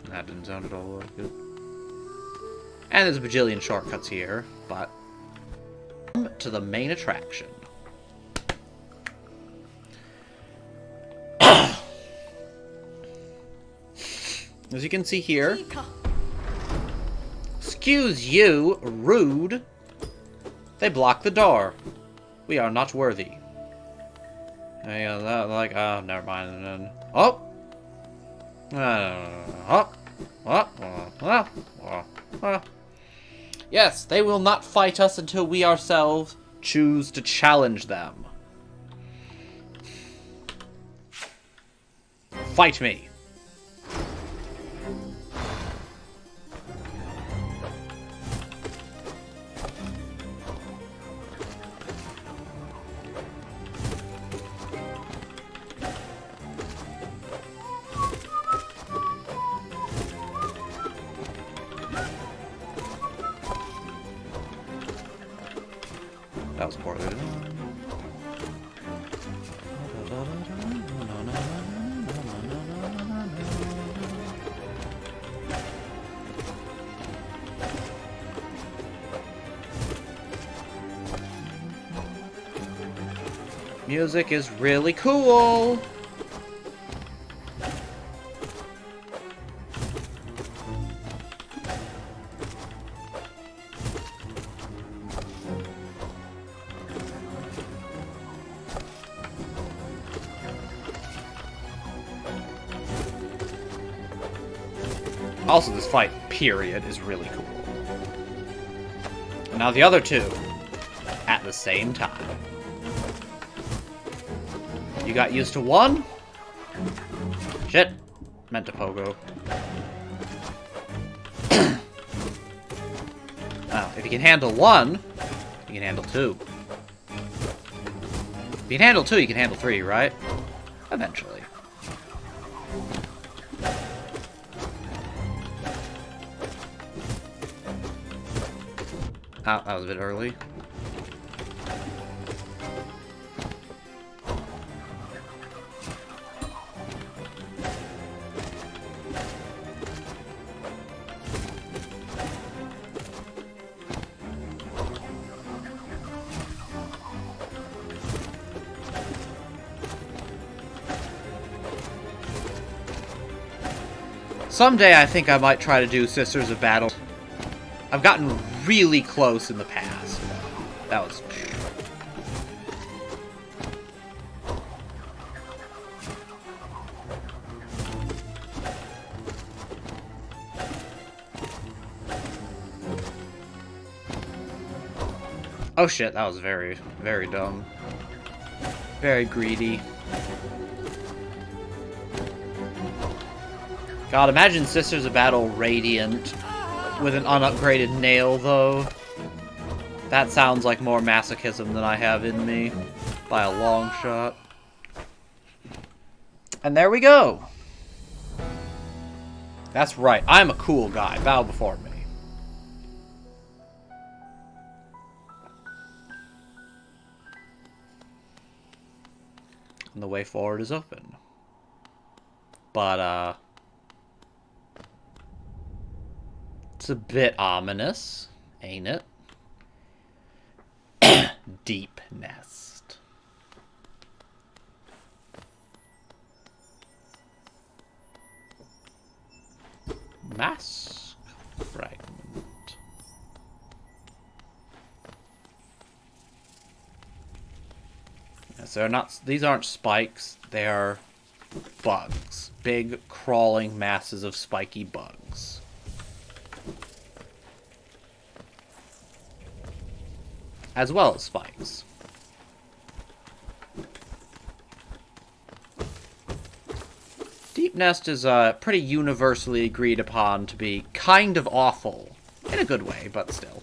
That didn't didn't sound at all like it. And there's a bajillion shortcuts here, but... to the main attraction. As you can see here... Excuse you, rude! They block the door. We are not worthy. Yeah, that, like, oh, never mind. And then, oh! Yes, they will not fight us until we ourselves choose to challenge them. Fight me. That was poorly done. Music is really cool. Also, this fight, period, is really cool. And now the other two, at the same time. You got used to one? Shit. Meant to pogo. Oh, if you can handle one, you can handle two. If you can handle two, you can handle three, right? Eventually. Oh, that was a bit early. Someday I think I might try to do Sisters of Battle. I've gotten really close in the past. That was... Oh shit, that was very, very dumb. Very greedy. God, imagine Sisters of Battle Radiant with an unupgraded nail, though. That sounds like more masochism than I have in me, by a long shot. And there we go! That's right, I'm a cool guy. Bow before me. And the way forward is open. But, it's a bit ominous, ain't it? Deep nest. Mask fragment. Yes, they're not. These aren't spikes. They are bugs. Big crawling masses of spiky bugs. As well as spikes. Deep Nest is pretty universally agreed upon to be kind of awful. In a good way, but still.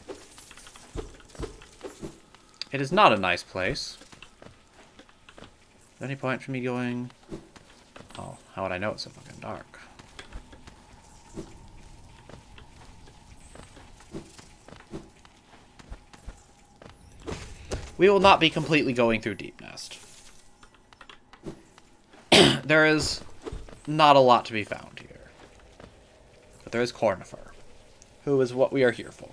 It is not a nice place. Is there any point for me going... Oh, how would I know it's so fucking dark? We will not be completely going through Deep Nest. There is not a lot to be found here. but there is Cornifer, who is what we are here for.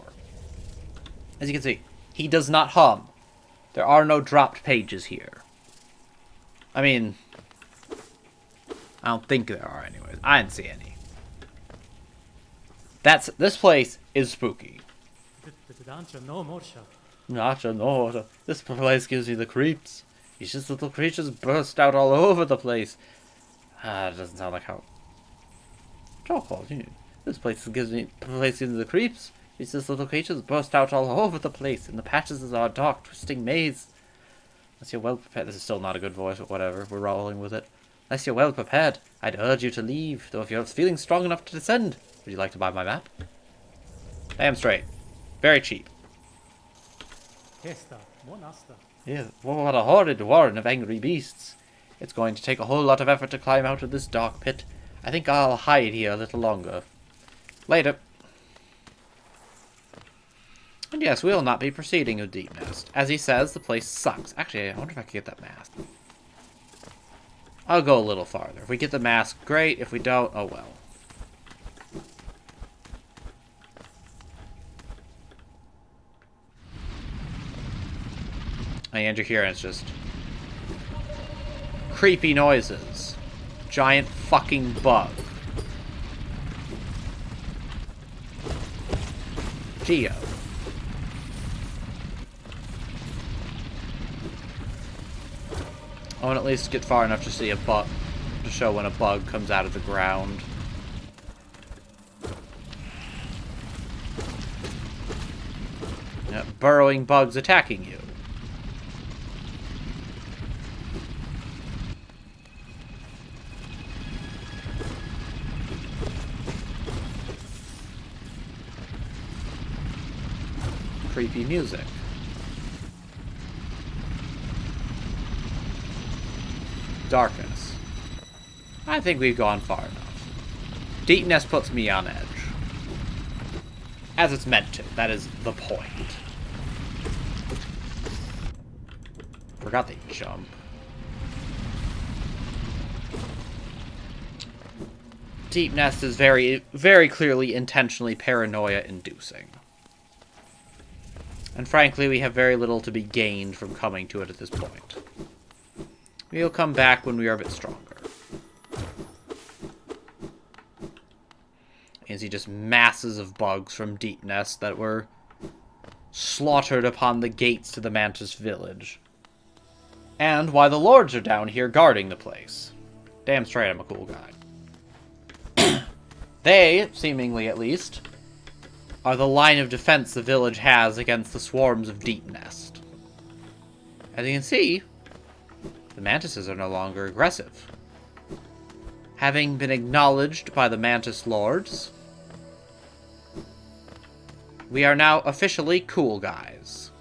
As you can see, he does not hum. There are no dropped pages here. I mean, I don't think there are anyways. I didn't see any. This place is spooky. This place gives me the creeps. These just little creatures burst out all over the place. It doesn't sound like how... This place gives me the creeps. These just little creatures burst out all over the place. And the patches of our dark, twisting maze. Unless you're well prepared... This is still not a good voice, but whatever. We're rolling with it. Unless you're well prepared, I'd urge you to leave. Though if you're feeling strong enough to descend, would you like to buy my map? Damn straight. Very cheap. Yeah, what a horrid warren of angry beasts. It's going to take a whole lot of effort to climb out of this dark pit. I think I'll hide here a little longer. Later. And yes, we'll not be proceeding with Deep Nest. As he says, the place sucks. Actually, I wonder if I can get that mask. I'll go a little farther. If we get the mask, great. If we don't, oh well. And you're hearing it's just creepy noises. Giant fucking bug. Geo. I want to at least get far enough to see a bug, to show when a bug comes out of the ground. Burrowing bugs attacking you. Creepy music. Darkness. I think we've gone far enough. Deep Nest puts me on edge. As it's meant to. That is the point. Forgot they jump. Deep Nest is very, very clearly intentionally paranoia-inducing. And frankly, we have very little to be gained from coming to it at this point. We'll come back when we are a bit stronger. You see just masses of bugs from Deep Nest that were slaughtered upon the gates to the Mantis village. And why the lords are down here guarding the place. Damn straight I'm a cool guy. They, seemingly at least, are the line of defense the village has against the swarms of Deep Nest. As you can see, the mantises are no longer aggressive. Having been acknowledged by the Mantis Lords, we are now officially cool guys.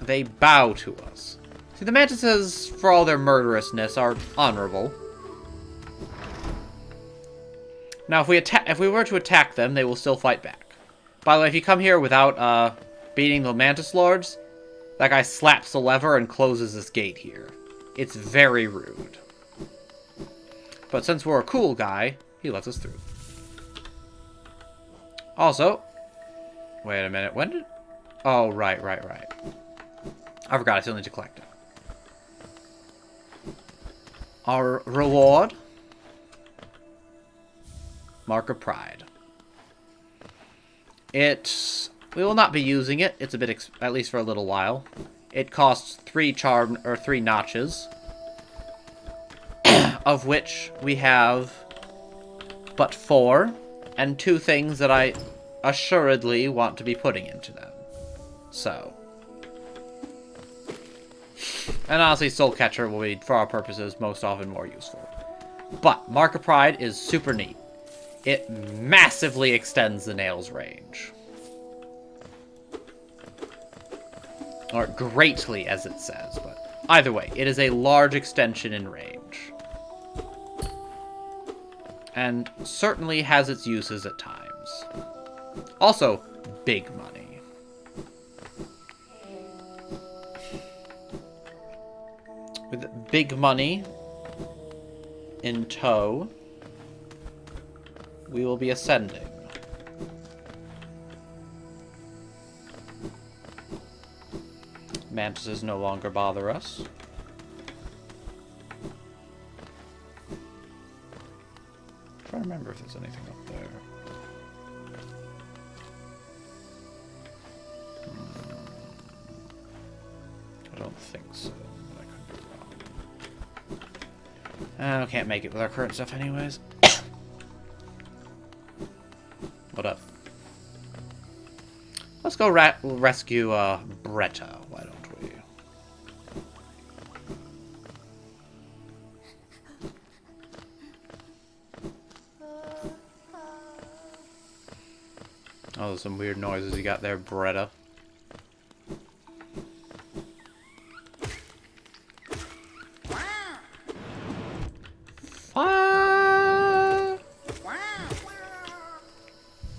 They bow to us. See, the Mantises, for all their murderousness, are honorable. Now, if we were to attack them, they will still fight back. By the way, if you come here without beating the Mantis Lords, that guy slaps the lever and closes this gate here. It's very rude. But since we're a cool guy, he lets us through. Also, wait a minute, when did... Oh, right. I forgot, I still need to collect it. Our reward. Mark of Pride. We will not be using it. It's a bit, at least for a little while. It costs 3 notches. Of which we have but 4. And 2 things that I assuredly want to be putting into them. So. And honestly, Soul Catcher will be, for our purposes, most often more useful. But Mark of Pride is super neat. It massively extends the nail's range. Or greatly, as it says, but either way, it is a large extension in range. And certainly has its uses at times. Also, big money. With big money, in tow, we will be ascending. Mantises no longer bother us. I'm trying to remember if there's anything up there. I don't think so. I could be wrong. I can't make it with our current stuff anyways. What up? Let's go rescue Bretta, why don't we? Oh, there's some weird noises you got there, Bretta.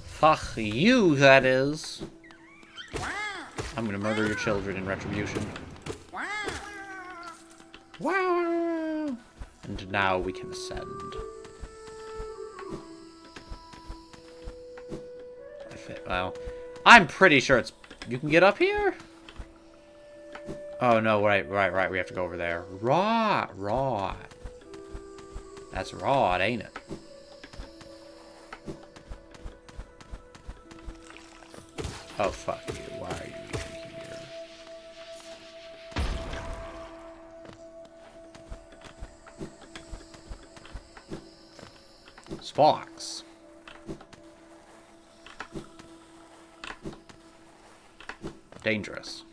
Fuck you, that is. I'm gonna murder your children in retribution. Wow! And now we can ascend. Well, I'm pretty sure it's... You can get up here? Oh, no, right. We have to go over there. Right. That's right, ain't it? Oh, fuck you. Why are you even here? Sparks. Dangerous.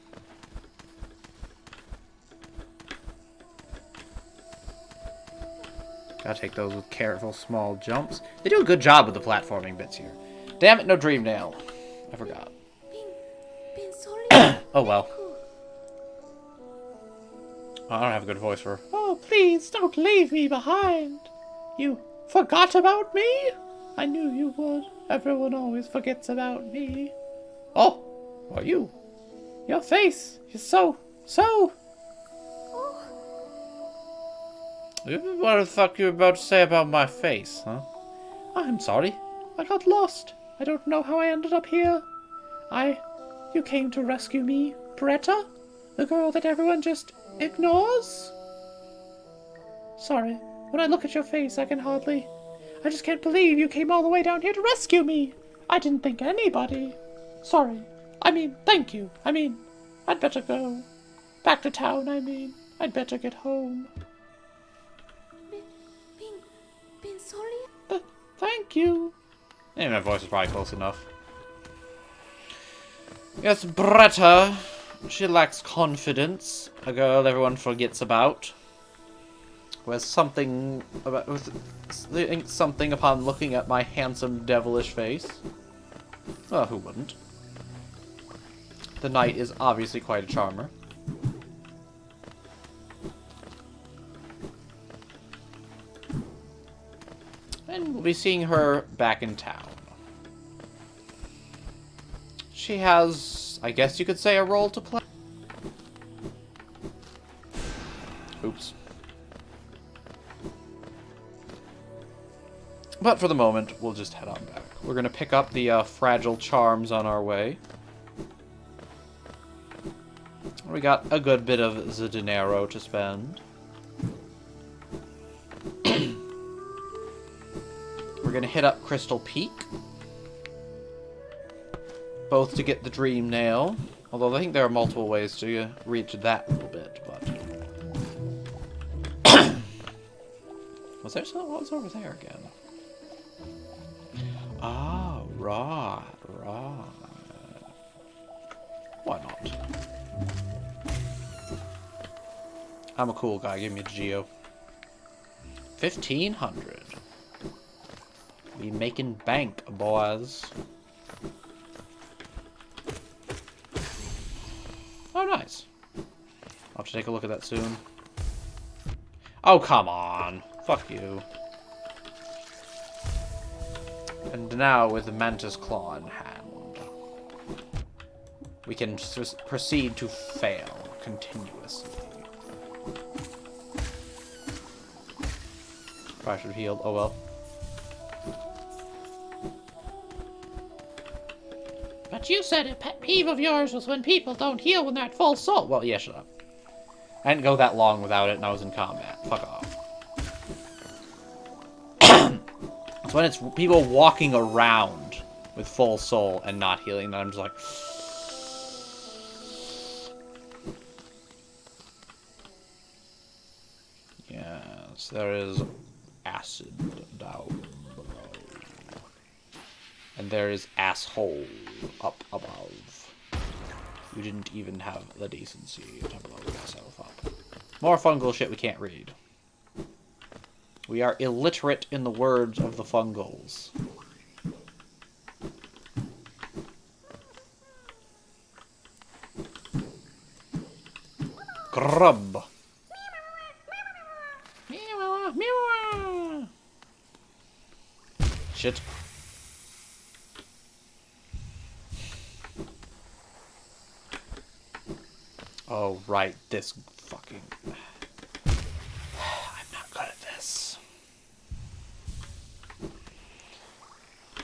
Gotta take those with careful, small jumps. They do a good job with the platforming bits here. Damn it, no dream nail. I forgot. Oh well. I don't have a good voice for... Oh, please, don't leave me behind. You forgot about me? I knew you would. Everyone always forgets about me. Oh, who are you? Your face is so... What the fuck you about to say about my face, huh? I'm sorry. I got lost. I don't know how I ended up here. You came to rescue me, Bretta? The girl that everyone just ignores? Sorry. When I look at your face, I just can't believe you came all the way down here to rescue me. I didn't think anybody. Sorry. Thank you. I'd better go. Back to town, I'd better get home. Thank you. Maybe my voice is probably close enough. Yes, Bretta. She lacks confidence. A girl everyone forgets about. Who has something upon looking at my handsome, devilish face. Well, who wouldn't? The knight is obviously quite a charmer. And we'll be seeing her back in town. She has, I guess you could say, a role to play. Oops. But for the moment, we'll just head on back. We're going to pick up the fragile charms on our way. We got a good bit of the dinero to spend. We're going to hit up Crystal Peak. Both to get the dream nail. Although I think there are multiple ways to reach that little bit, but... Was there something? What was over there again? Ah, right. Why not? I'm a cool guy. Give me a geo. 1,500. We making bank, boys. Oh, nice. I'll have to take a look at that soon. Oh, come on. Fuck you. And now, with the mantis claw in hand, we can proceed to fail continuously. Probably should have healed. Oh well. But you said a pet peeve of yours was when people don't heal when they're at full soul. Well, yeah, shut up. I didn't go that long without it and I was in combat. Fuck off. It's when it's people walking around with full soul and not healing that I'm just like... Yes, there is acid down below. And there is asshole up above. You didn't even have the decency to blow yourself up. More fungal shit we can't read. We are illiterate in the words of the fungals. Grub. Shit. Oh, right, this fucking... I'm not good at this.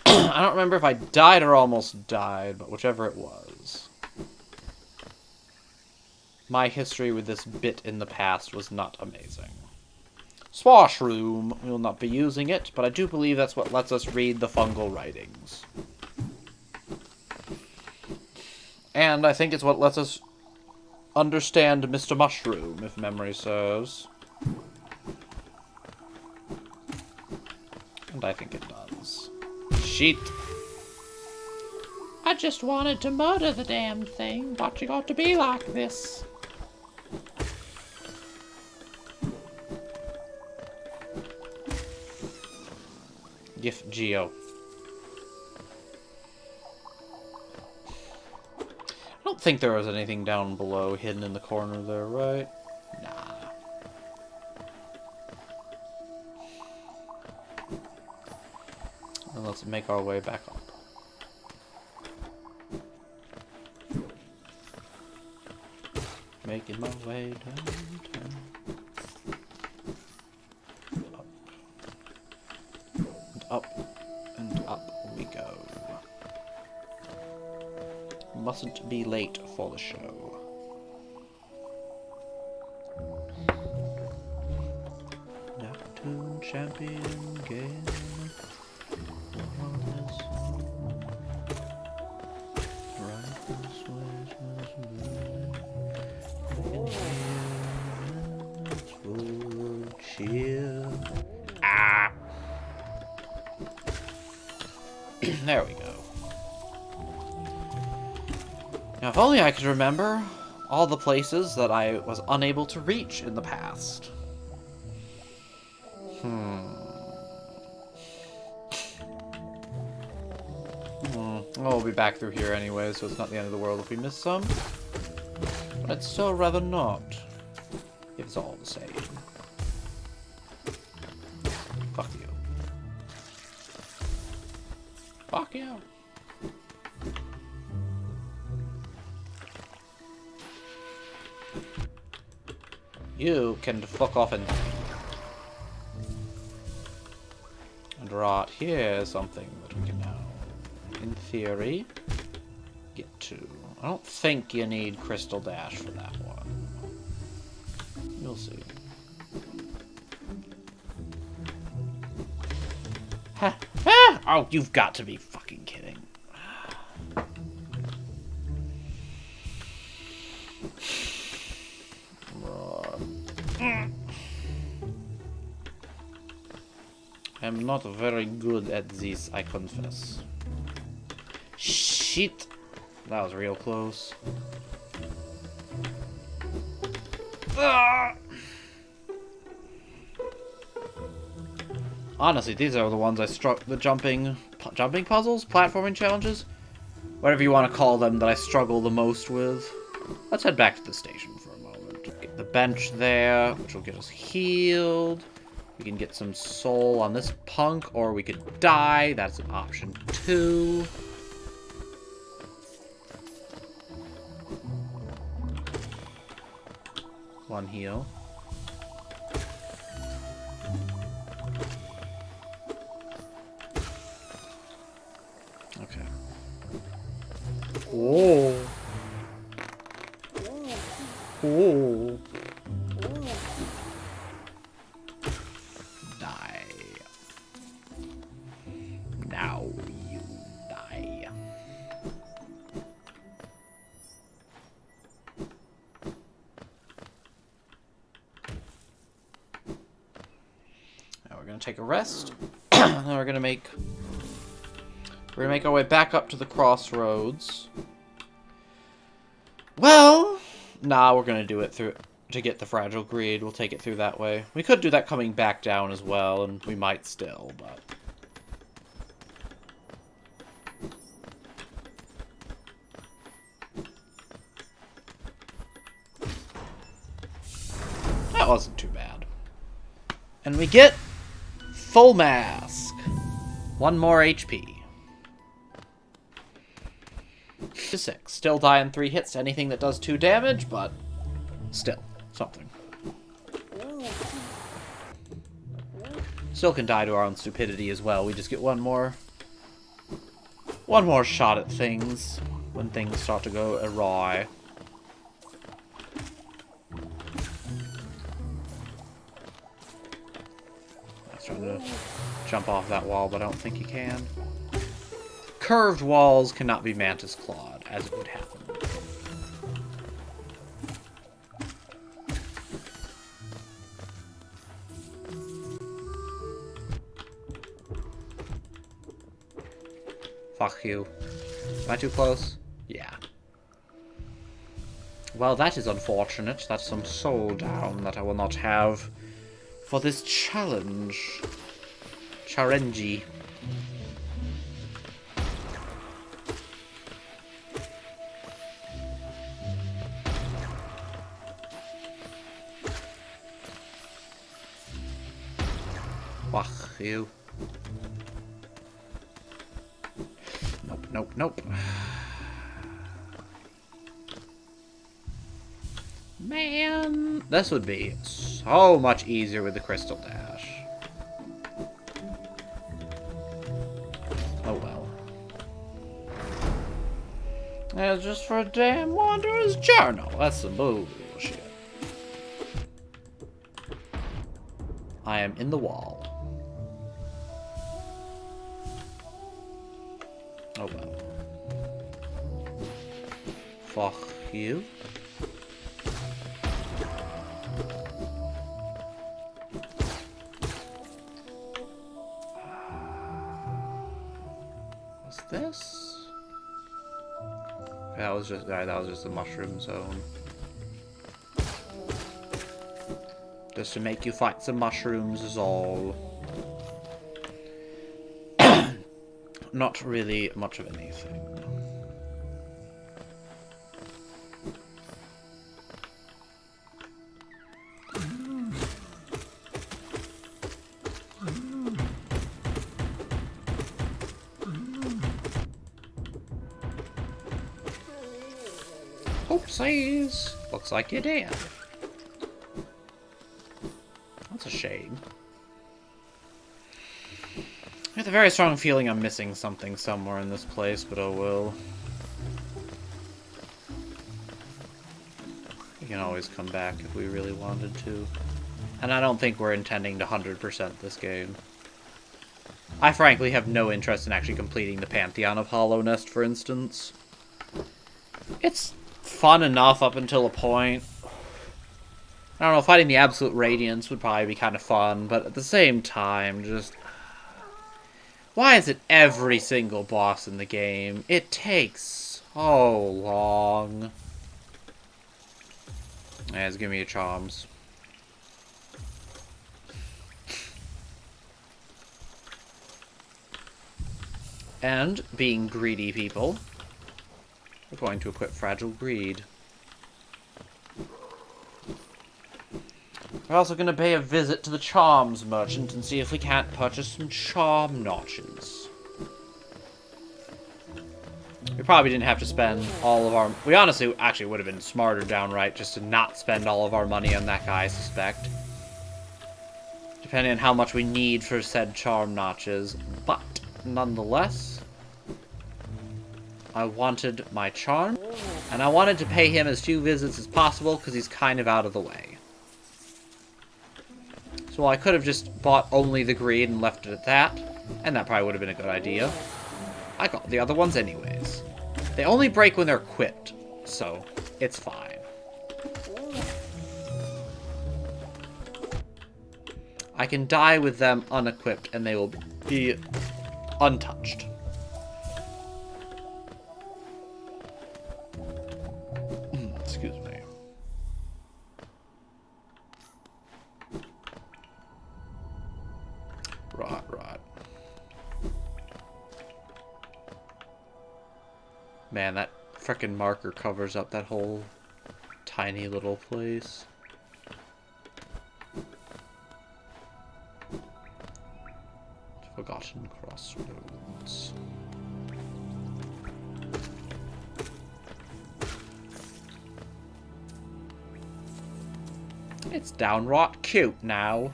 I don't remember if I died or almost died, but whichever it was. My history with this bit in the past was not amazing. Swash room. We will not be using it, but I do believe that's what lets us read the fungal writings. And I think it's what lets us understand Mr. Mushroom, if memory serves. And I think it does. Sheet. I just wanted to murder the damn thing, but you got to be like this. Gif Geo. I don't think there was anything down below hidden in the corner there, right? Nah. And let's make our way back up. Making my way downtown. Up and up we go. Mustn't be late for the show. Neptune champion game. Right this way, it's full cheer. Ah! There we go. Now, if only I could remember all the places that I was unable to reach in the past. Well, we'll be back through here anyway, so it's not the end of the world if we miss some. But I'd still rather not. If it's all the same. Fuck you. Fuck you. You can fuck off and right here is something that we can now, in theory, get to. I don't think you need Crystal Dash for that one. You'll see. Ha! Ah! Oh, you've got to be fucking kidding. I'm not very good at this, I confess. Shit! That was real close. Ah! Honestly, these are the ones I struck. The jumping puzzles, platforming challenges, whatever you want to call them, that I struggle the most with. Let's head back to the station for a moment. Get the bench there, which will get us healed. We can get some soul on this punk, or we could die. That's an option too. One heal. Oh. Oh. Die. Now you die. Now we're gonna take a rest. Then we're gonna make our way back up to the crossroads. Well, nah, we're gonna do it through to get the fragile greed. We'll take it through that way. We could do that coming back down as well, and we might still, but that wasn't too bad. And we get full mask. 1 more HP. 6. Still die in 3 hits to anything that does 2 damage, but still, something. Still can die to our own stupidity as well. We just get one more shot at things when things start to go awry. I was trying to jump off that wall, but I don't think you can. Curved walls cannot be mantis clawed, as it would happen. Fuck you. Am I too close? Yeah. Well, that is unfortunate. That's some soul down that I will not have for this challenge. Challenge. Fuck you. Nope, nope, nope. Man, this would be so much easier with the crystal dash. Oh well. It's just for a damn wanderer's journal. That's some bullshit. I am in the wall. Oh well. Fuck you. What's this? That was just the mushroom zone. Just to make you fight some mushrooms is all. Not really much of anything. Oopsies! Looks like you did. That's a shame. I have a very strong feeling I'm missing something somewhere in this place, but oh well. We can always come back if we really wanted to. And I don't think we're intending to 100% this game. I frankly have no interest in actually completing the Pantheon of Hollow Nest, for instance. It's fun enough up until a point. I don't know, fighting the Absolute Radiance would probably be kind of fun, but at the same time, just... Why is it every single boss in the game? It takes so long. Yeah, just give me your charms. And, being greedy people, we're going to equip Fragile Greed. We're also going to pay a visit to the Charms Merchant and see if we can't purchase some charm notches. We probably didn't have to spend all of our... We honestly actually would have been smarter downright just to not spend all of our money on that guy, I suspect. Depending on how much we need for said charm notches. But, nonetheless, I wanted my charm, and I wanted to pay him as few visits as possible because he's kind of out of the way. So I could have just bought only the greed and left it at that, and that probably would have been a good idea. I got the other ones anyways. They only break when they're equipped, so it's fine. I can die with them unequipped, and they will be untouched. Excuse me. Right. Man, that frickin' marker covers up that whole tiny little place. Forgotten Crossroads. It's downright cute now.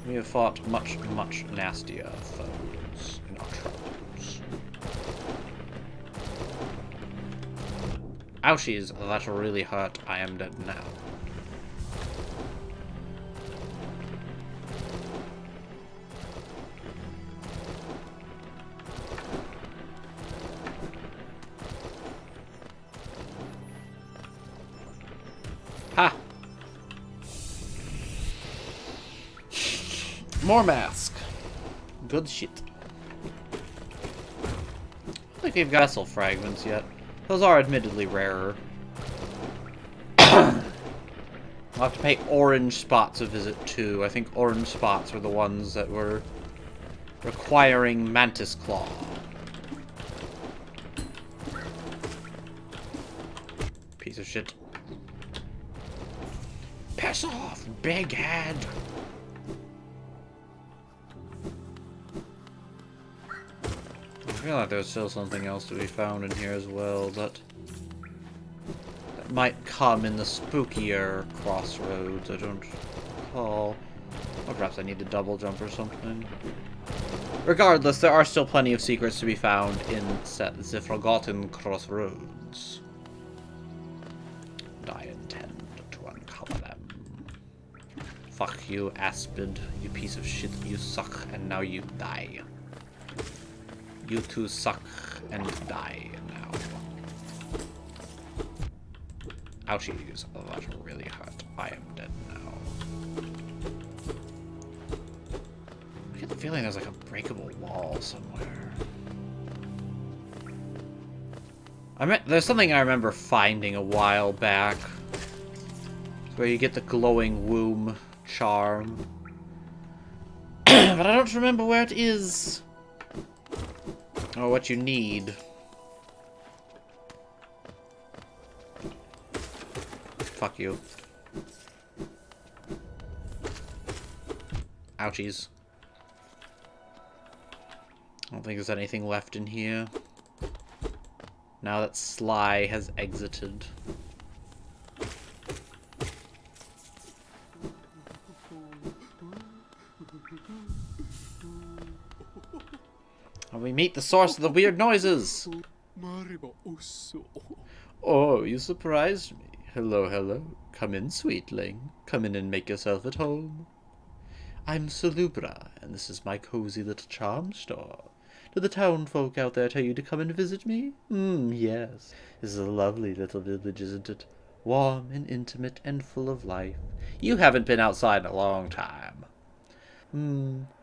We have fought much, much nastier foes in our troubles. Ouchies, that really hurt. I am dead now. Ha! More mask. Good shit. I don't think we've got vessel fragments yet. Those are admittedly rarer. I'll have to pay orange spots a visit too. I think orange spots were the ones that were requiring mantis claw. Piece of shit. Piss off, big head! I feel like there's still something else to be found in here as well, but that might come in the spookier crossroads. I don't recall. Or perhaps I need to double jump or something. Regardless, there are still plenty of secrets to be found in the Forgotten Crossroads. And I intend to uncover them. Fuck you, Aspid. You piece of shit. You suck, and now you die. You two suck and die now. Ouchies. Oh, that really hurt. I am dead now. I get the feeling there's like a breakable wall somewhere. There's something I remember finding a while back. Where you get the glowing womb charm. But I don't remember where it is. Or what you need. Fuck you. Ouchies. I don't think there's anything left in here. Now that Sly has exited. And we meet the source of the weird noises. Oh, you surprised me. Hello, hello. Come in, sweetling. Come in and make yourself at home. I'm Salubra, and this is my cozy little charm store. Do the town folk out there tell you to come and visit me? Yes. This is a lovely little village, isn't it? Warm and intimate and full of life. You haven't been outside in a long time.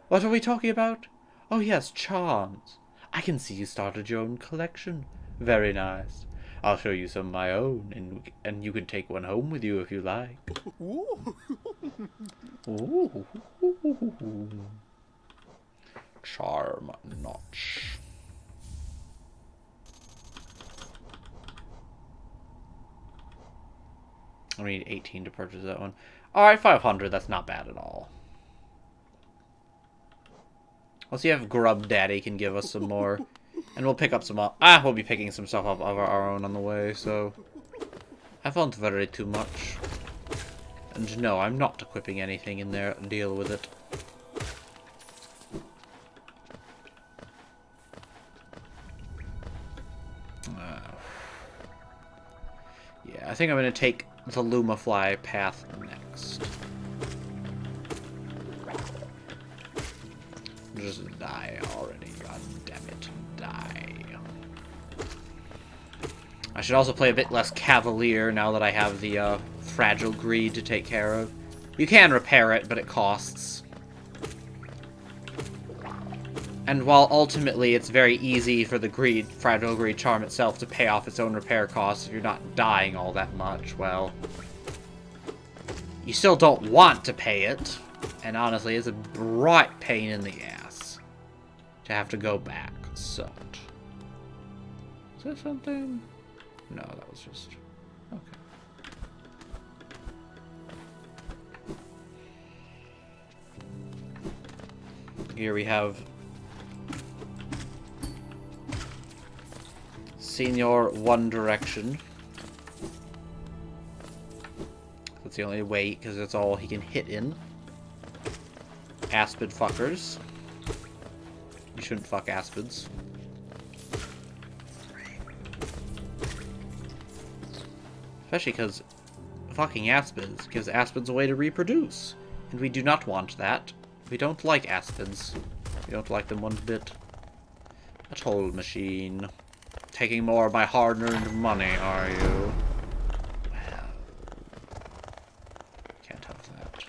What are we talking about? Oh yes, charms. I can see you started your own collection. Very nice. I'll show you some of my own, and you can take one home with you if you like. Ooh. Charm notch. I need 18 to purchase that one. Alright, 500, that's not bad at all. Let's see if Grub Daddy can give us some more. And we'll pick up some up. We'll be picking some stuff up of our own on the way, so I won't worry too much. And no, I'm not equipping anything in there. Deal with it. Yeah, I think I'm going to take the Lumafly path next. Just die already, god damn it, die. I should also play a bit less Cavalier now that I have the Fragile Greed to take care of. You can repair it, but it costs. And while ultimately it's very easy for the Fragile Greed charm itself to pay off its own repair costs if you're not dying all that much, well, you still don't want to pay it. And honestly, it's a bright pain in the ass to have to go back. So, is that something? No, that was just... okay. Here we have Senior One Direction. That's the only way, because that's all he can hit in. Aspid fuckers. You shouldn't fuck aspids. Especially because fucking aspids gives aspids a way to reproduce. And we do not want that. We don't like aspids. We don't like them one bit. A toll machine. Taking more of my hard-earned money, are you? Well, can't have that.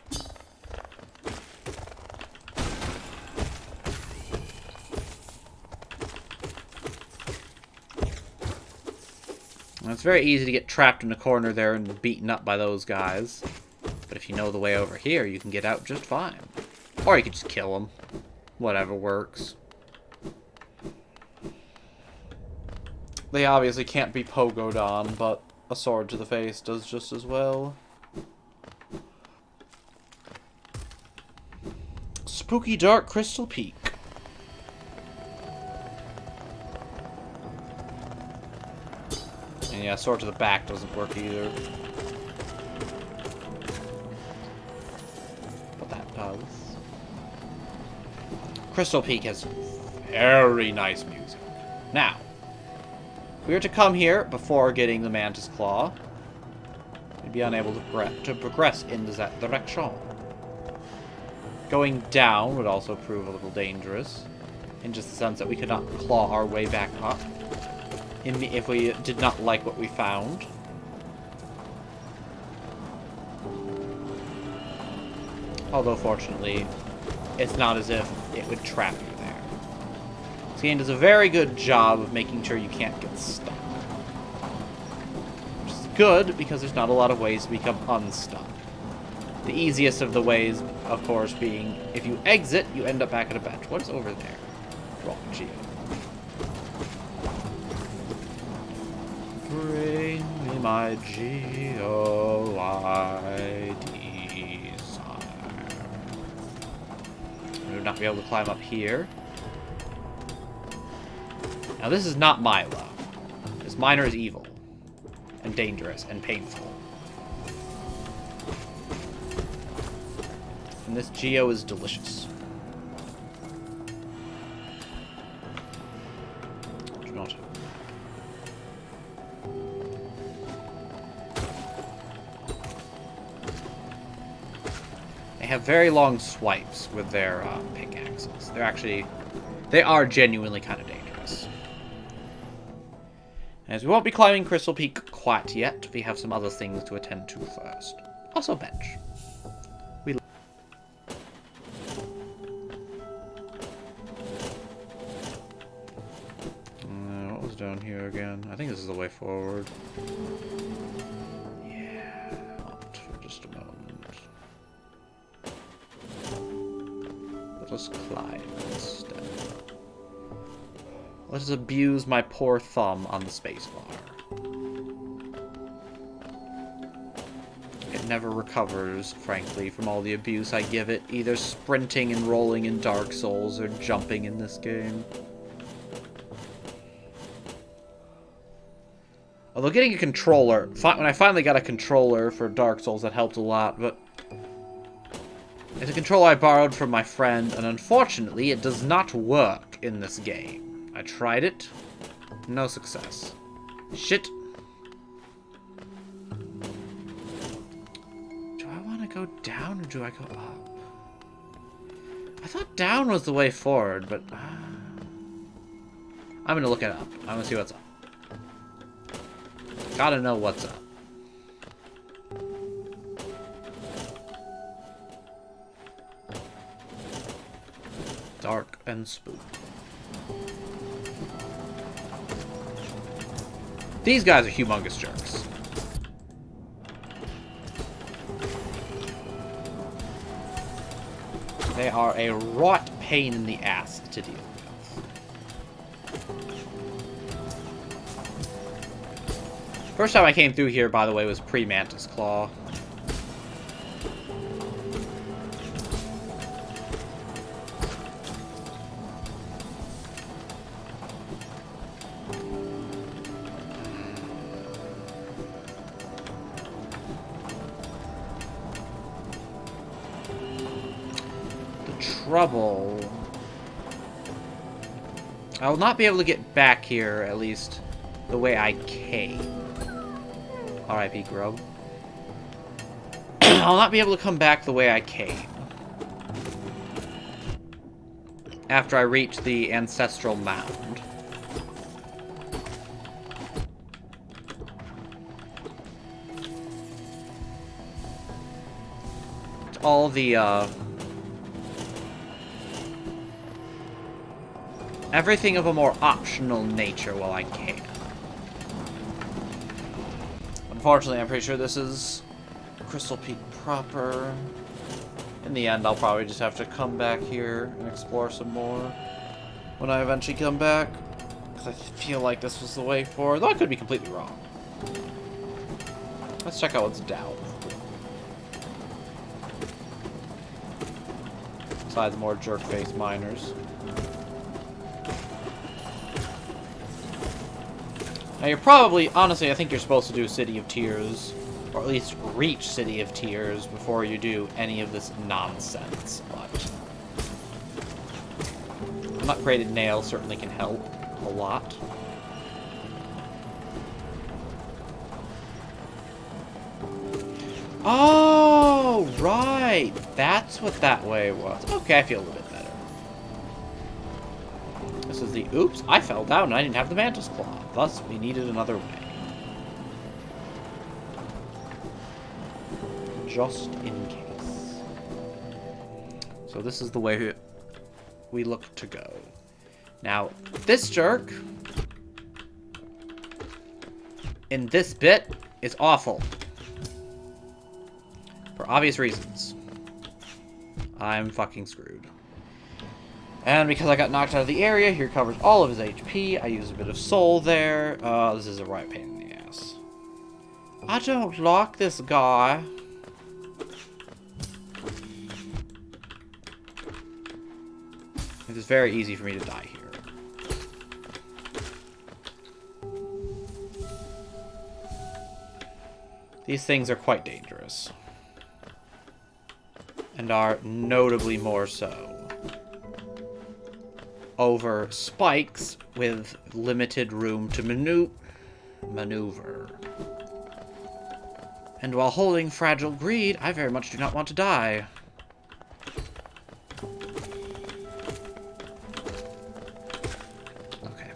Well, it's very easy to get trapped in a corner there and beaten up by those guys. But if you know the way over here, you can get out just fine. Or you could just kill them. Whatever works. They obviously can't be pogoed on, but a sword to the face does just as well. Spooky Dark Crystal Peak. And yeah, sword to the back doesn't work either. But that does. Crystal Peak has very nice music. Now, if we were to come here before getting the Mantis Claw, we'd be unable to progress in that direction. Going down would also prove a little dangerous, in just the sense that we could not claw our way back up if we did not like what we found. Although, fortunately, it's not as if it would trap you there. This game does a very good job of making sure you can't get stuck. Which is good, because there's not a lot of ways to become unstuck. The easiest of the ways, of course, being if you exit, you end up back at a bench. What's over there? Wrong geo. Bring me my Geo-ID, sire. We would not be able to climb up here. Now, this is not Milo. This miner is evil. And dangerous and painful. And this Geo is delicious. Do not. They have very long swipes with their pickaxes. They are genuinely kind of dangerous. As we won't be climbing Crystal Peak quite yet, we have some other things to attend to first. Also bench. What was down here again? I think this is the way forward. Yeah, not for just a moment. Let us climb instead. Let us abuse my poor thumb on the spacebar. It never recovers, frankly, from all the abuse I give it, either sprinting and rolling in Dark Souls or jumping in this game. Although getting a controller, when I finally got a controller for Dark Souls, that helped a lot, but it's a controller I borrowed from my friend, and unfortunately, it does not work in this game. I tried it, no success. Shit. Do I want to go down or do I go up? I thought down was the way forward, but... I'm gonna look it up. I'm gonna see what's up. Gotta know what's up. Dark and spooky. These guys are humongous jerks. They are a right pain in the ass to deal with. First time I came through here, by the way, was pre-Mantis Claw. Trouble. I will not be able to get back here, at least the way I came. R.I.P. Grub. I'll not be able to come back the way I came. After I reach the ancestral mound. All the, everything of a more optional nature while I can. Unfortunately, I'm pretty sure this is Crystal Peak proper. In the end, I'll probably just have to come back here and explore some more when I eventually come back. Because I feel like this was the way forward, though I could be completely wrong. Let's check out what's down. Besides more jerk-face miners. Now you're probably, honestly, I think you're supposed to do City of Tears, or at least reach City of Tears before you do any of this nonsense, but an upgraded nail certainly can help a lot. Oh, right! That's what that way was. Okay, I feel a little bit better. This is the... Oops, I fell down and I didn't have the Mantis Claw. Thus, we needed another way. Just in case. So this is the way we look to go. Now, this jerk in this bit is awful. For obvious reasons. I'm fucking screwed. And because I got knocked out of the area, he recovers all of his HP. I use a bit of soul there. This is a right pain in the ass. I don't like this guy. It is very easy for me to die here. These things are quite dangerous. And are notably more so over spikes with limited room to maneuver. And while holding fragile greed, I very much do not want to die. Okay.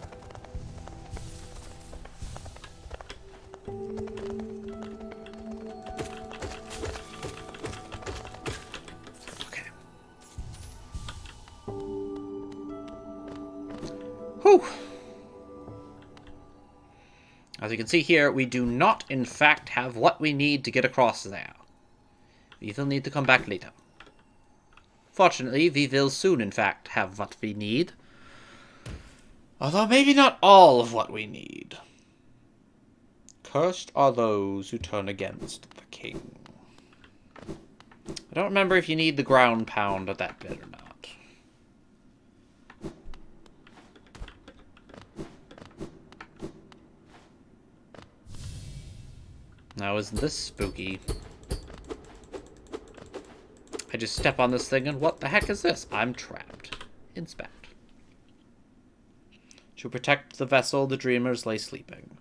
Whew. As you can see here, we do not, in fact, have what we need to get across there. We will need to come back later. Fortunately, we will soon, in fact, have what we need. Although maybe not all of what we need. Cursed are those who turn against the king. I don't remember if you need the ground pound at that bit or not. Now, isn't this spooky? I just step on this thing and what the heck is this? I'm trapped. Inspect. To protect the vessel, the dreamers lay sleeping.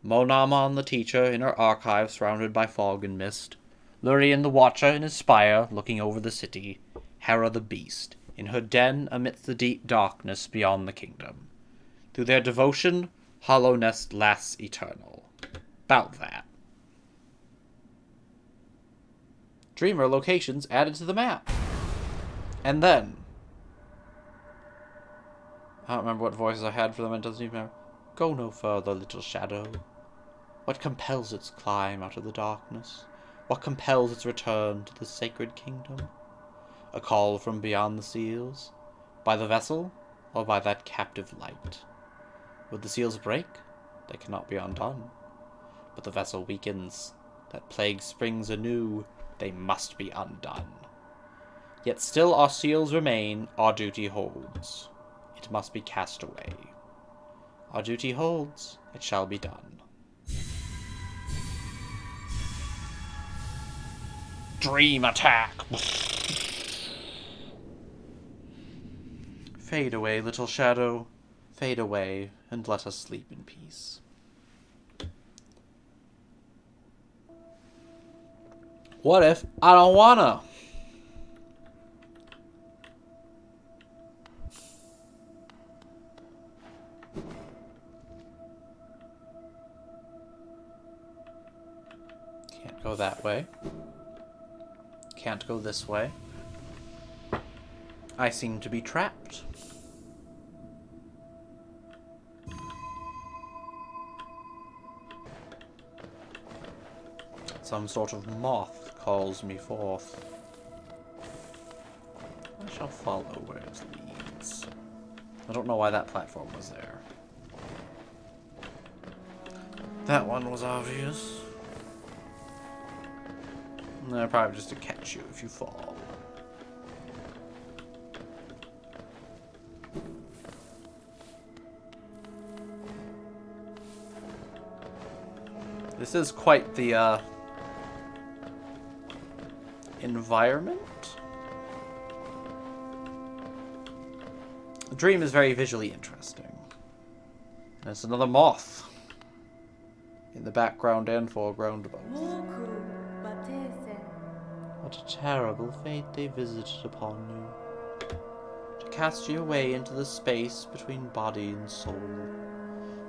Monamon the teacher in her archive surrounded by fog and mist. Lurien the watcher in his spire looking over the city. Hera the beast in her den amidst the deep darkness beyond the kingdom. Through their devotion, hollowness lasts eternal. About that. Dreamer locations added to the map. And then... I don't remember what voices I had for them, it doesn't even matter. Go no further, little shadow. What compels its climb out of the darkness? What compels its return to the sacred kingdom? A call from beyond the seals? By the vessel, or by that captive light? Would the seals break? They cannot be undone. But the vessel weakens. That plague springs anew. They must be undone. Yet still our seals remain, our duty holds. It must be cast away. Our duty holds, it shall be done. Dream attack! Fade away, little shadow. Fade away, and let us sleep in peace. What if I don't wanna? Can't go that way. Can't go this way. I seem to be trapped. Some sort of moth calls me forth. I shall follow where it leads. I don't know why that platform was there. That one was obvious. They're probably just to catch you if you fall. This is quite the environment. The dream is very visually interesting. There's another moth in the background and foreground of both. What a terrible fate they visited upon you. To cast you away into the space between body and soul.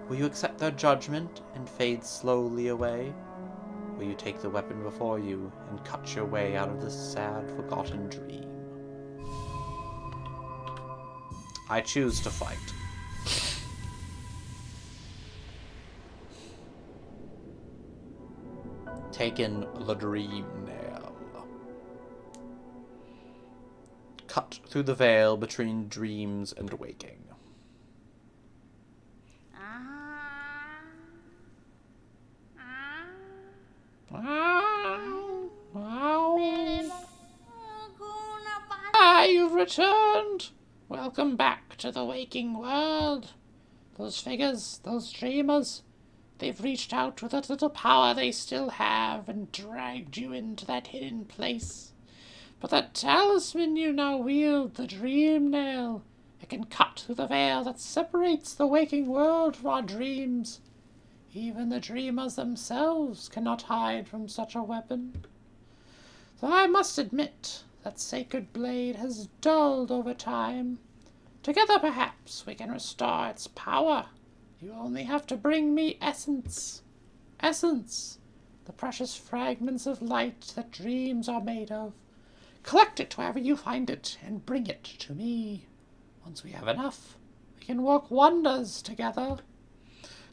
Will you accept their judgment and fade slowly away? Will you take the weapon before you and cut your way out of this sad, forgotten dream? I choose to fight. Taken the dream nail. Cut through the veil between dreams and waking. You've returned! Welcome back to the waking world. Those figures, those dreamers, they've reached out with that little power they still have and dragged you into that hidden place. But that talisman you now wield, the dream nail, it can cut through the veil that separates the waking world from our dreams. Even the dreamers themselves cannot hide from such a weapon. Though I must admit, that sacred blade has dulled over time. Together, perhaps, we can restore its power. You only have to bring me essence. Essence, the precious fragments of light that dreams are made of. Collect it wherever you find it, and bring it to me. Once we have enough, we can work wonders together.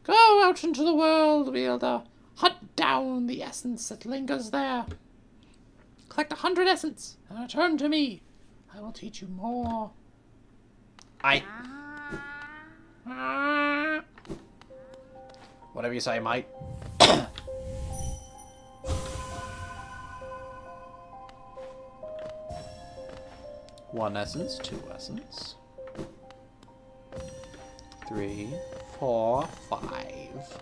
Go out into the world, wielder. Hunt down the essence that lingers there. Collect 100 essence, and return to me. I will teach you more. Whatever you say, mate. One essence, 2 essence. 3, 4, 5.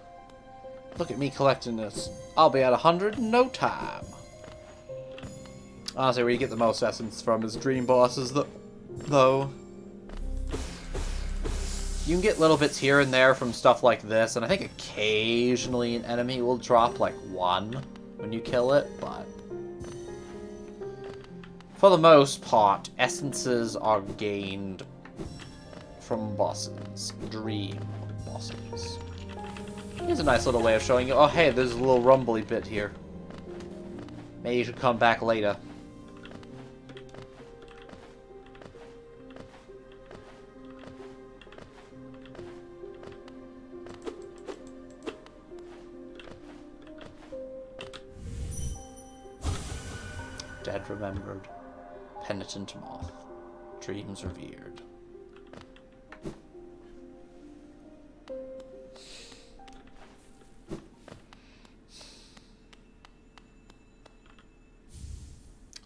Look at me collecting this. I'll be at 100 in no time. Honestly, where you get the most essence from is dream bosses, though. You can get little bits here and there from stuff like this, and I think occasionally an enemy will drop, like, 1 when you kill it, but... For the most part, essences are gained from bosses. Dream bosses. Here's a nice little way of showing you, oh hey, there's a little rumbly bit here. Maybe you should come back later. Dead remembered. Penitent moth. Dreams revered.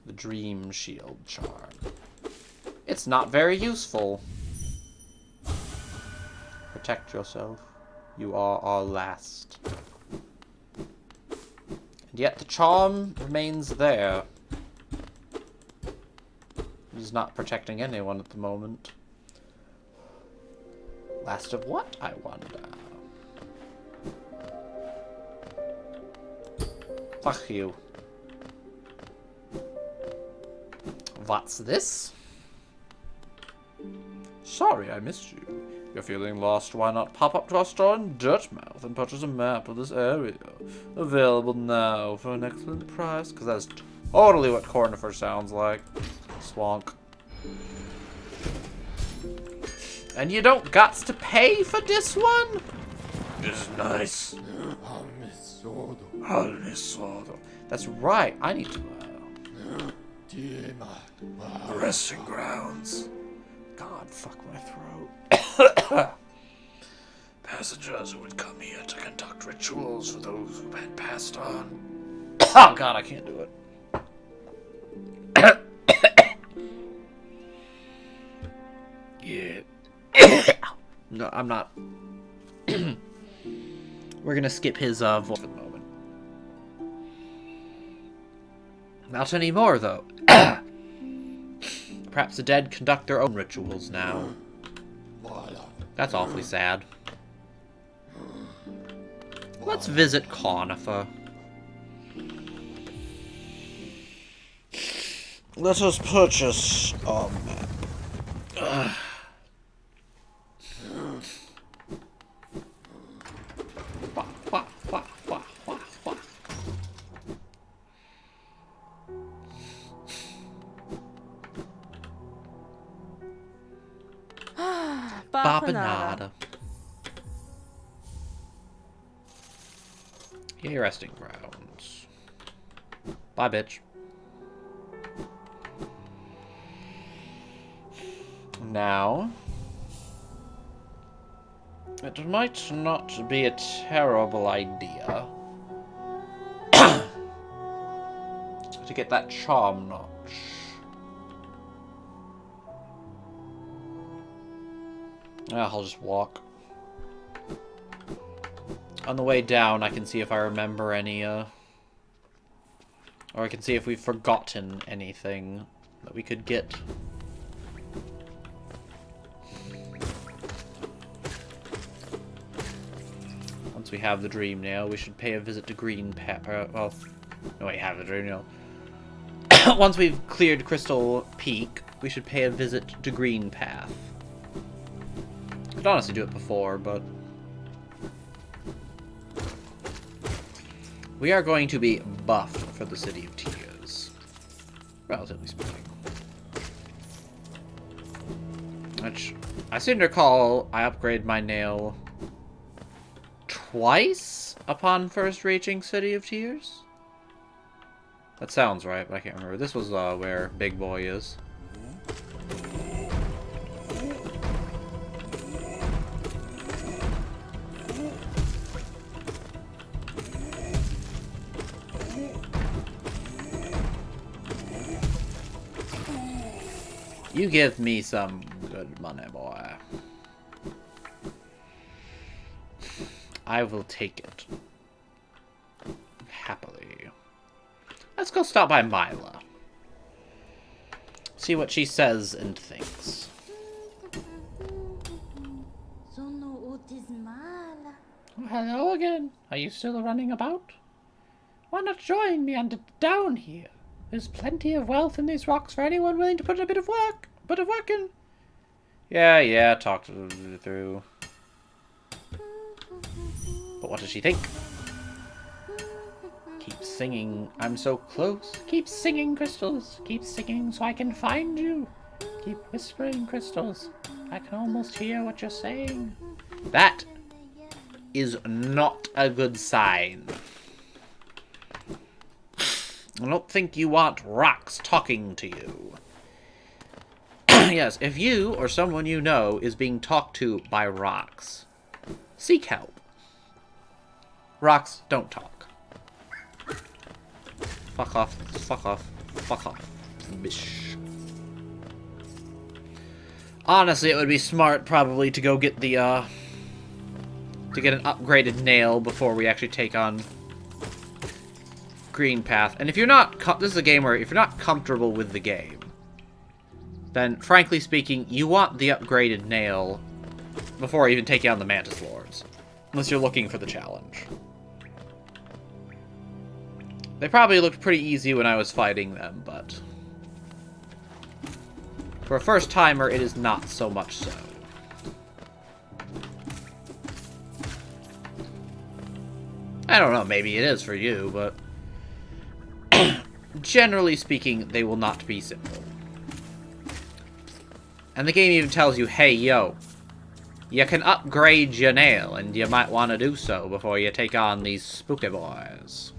The Dream Shield Charm. It's not very useful. Protect yourself. You are our last. And yet the charm remains there. He's not protecting anyone at the moment. Last of what, I wonder? Fuck you. What's this? Sorry, I missed you. You're feeling lost, why not pop up to our store in Dirtmouth and purchase a map of this area. Available now for an excellent price, because that's totally what Cornifer sounds like. Swonk. And you don't gots to pay for this one? This is nice. That's right, I need to resting grounds. God, fuck my throat. Passengers who would come here to conduct rituals for those who had passed on. Oh god, I can't do it. Yeah. No, I'm not. We're gonna skip his voice for the moment. Not anymore, though. Perhaps the dead conduct their own rituals now. That's awfully sad. Let's visit Cornifer. Let us purchase our map. Babanada. Yay, resting grounds. Bye, bitch. Now, it might not be a terrible idea to get that charm notch. I'll just walk. On the way down, I can see if I remember any, or I can see if we've forgotten anything that we could get. Once we have the dream nail, we should pay a visit to Green Pepper. Well, no, we have the dream nail. Once we've cleared Crystal Peak, we should pay a visit to Green Path. Could honestly do it before, but we are going to be buffed for the City of Tears, relatively speaking. Which, I seem to recall I upgraded my nail twice upon first reaching City of Tears? That sounds right, but I can't remember. This was where Big Boy is. You give me some good money, boy. I will take it. Happily. Let's go stop by Mila. See what she says and thinks. Oh, hello again. Are you still running about? Why not join me and down here? There's plenty of wealth in these rocks for anyone willing to put a bit of work in. Yeah, talked it through. But what does she think? Keep singing, I'm so close. Keep singing, crystals. Keep singing so I can find you. Keep whispering, crystals. I can almost hear what you're saying. That is not a good sign. I don't think you want rocks talking to you. Yes, if you or someone you know is being talked to by rocks, seek help. Rocks don't talk. Fuck off, fuck off, fuck off. Bish. Honestly, it would be smart probably to go get the, to get an upgraded nail before we actually take on Green Path. And if you're not, this is a game where if you're not comfortable with the game, then frankly speaking, you want the upgraded nail before even taking on the Mantis Lords. Unless you're looking for the challenge. They probably looked pretty easy when I was fighting them, but for a first timer, it is not so much so. I don't know, maybe it is for you, but generally speaking, they will not be simple. And the game even tells you, hey, yo, you can upgrade your nail, and you might want to do so before you take on these spooky boys.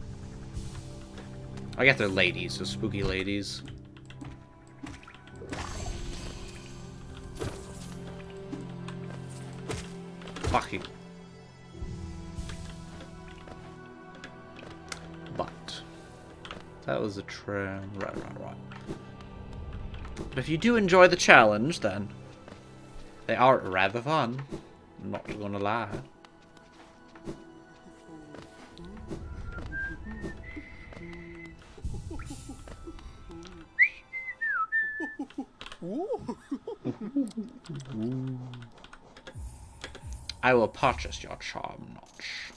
I guess they're ladies, so spooky ladies. Fuck you. But that was a tram. Right. But if you do enjoy the challenge, then they are rather fun. I'm not gonna lie. I will purchase your charm notch.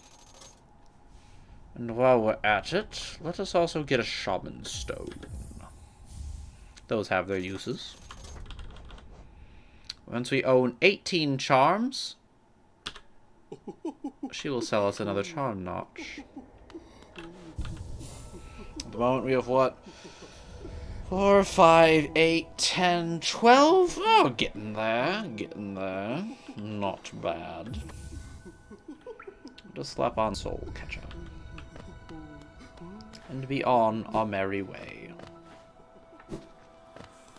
And while we're at it, let us also get a shaman stone. Those have their uses. Once we own 18 charms, she will sell us another charm notch. At the moment we have what? 4, 5, 8, 10, 12? Oh, getting there. Not bad. Just slap on soul catcher. And be on our merry way.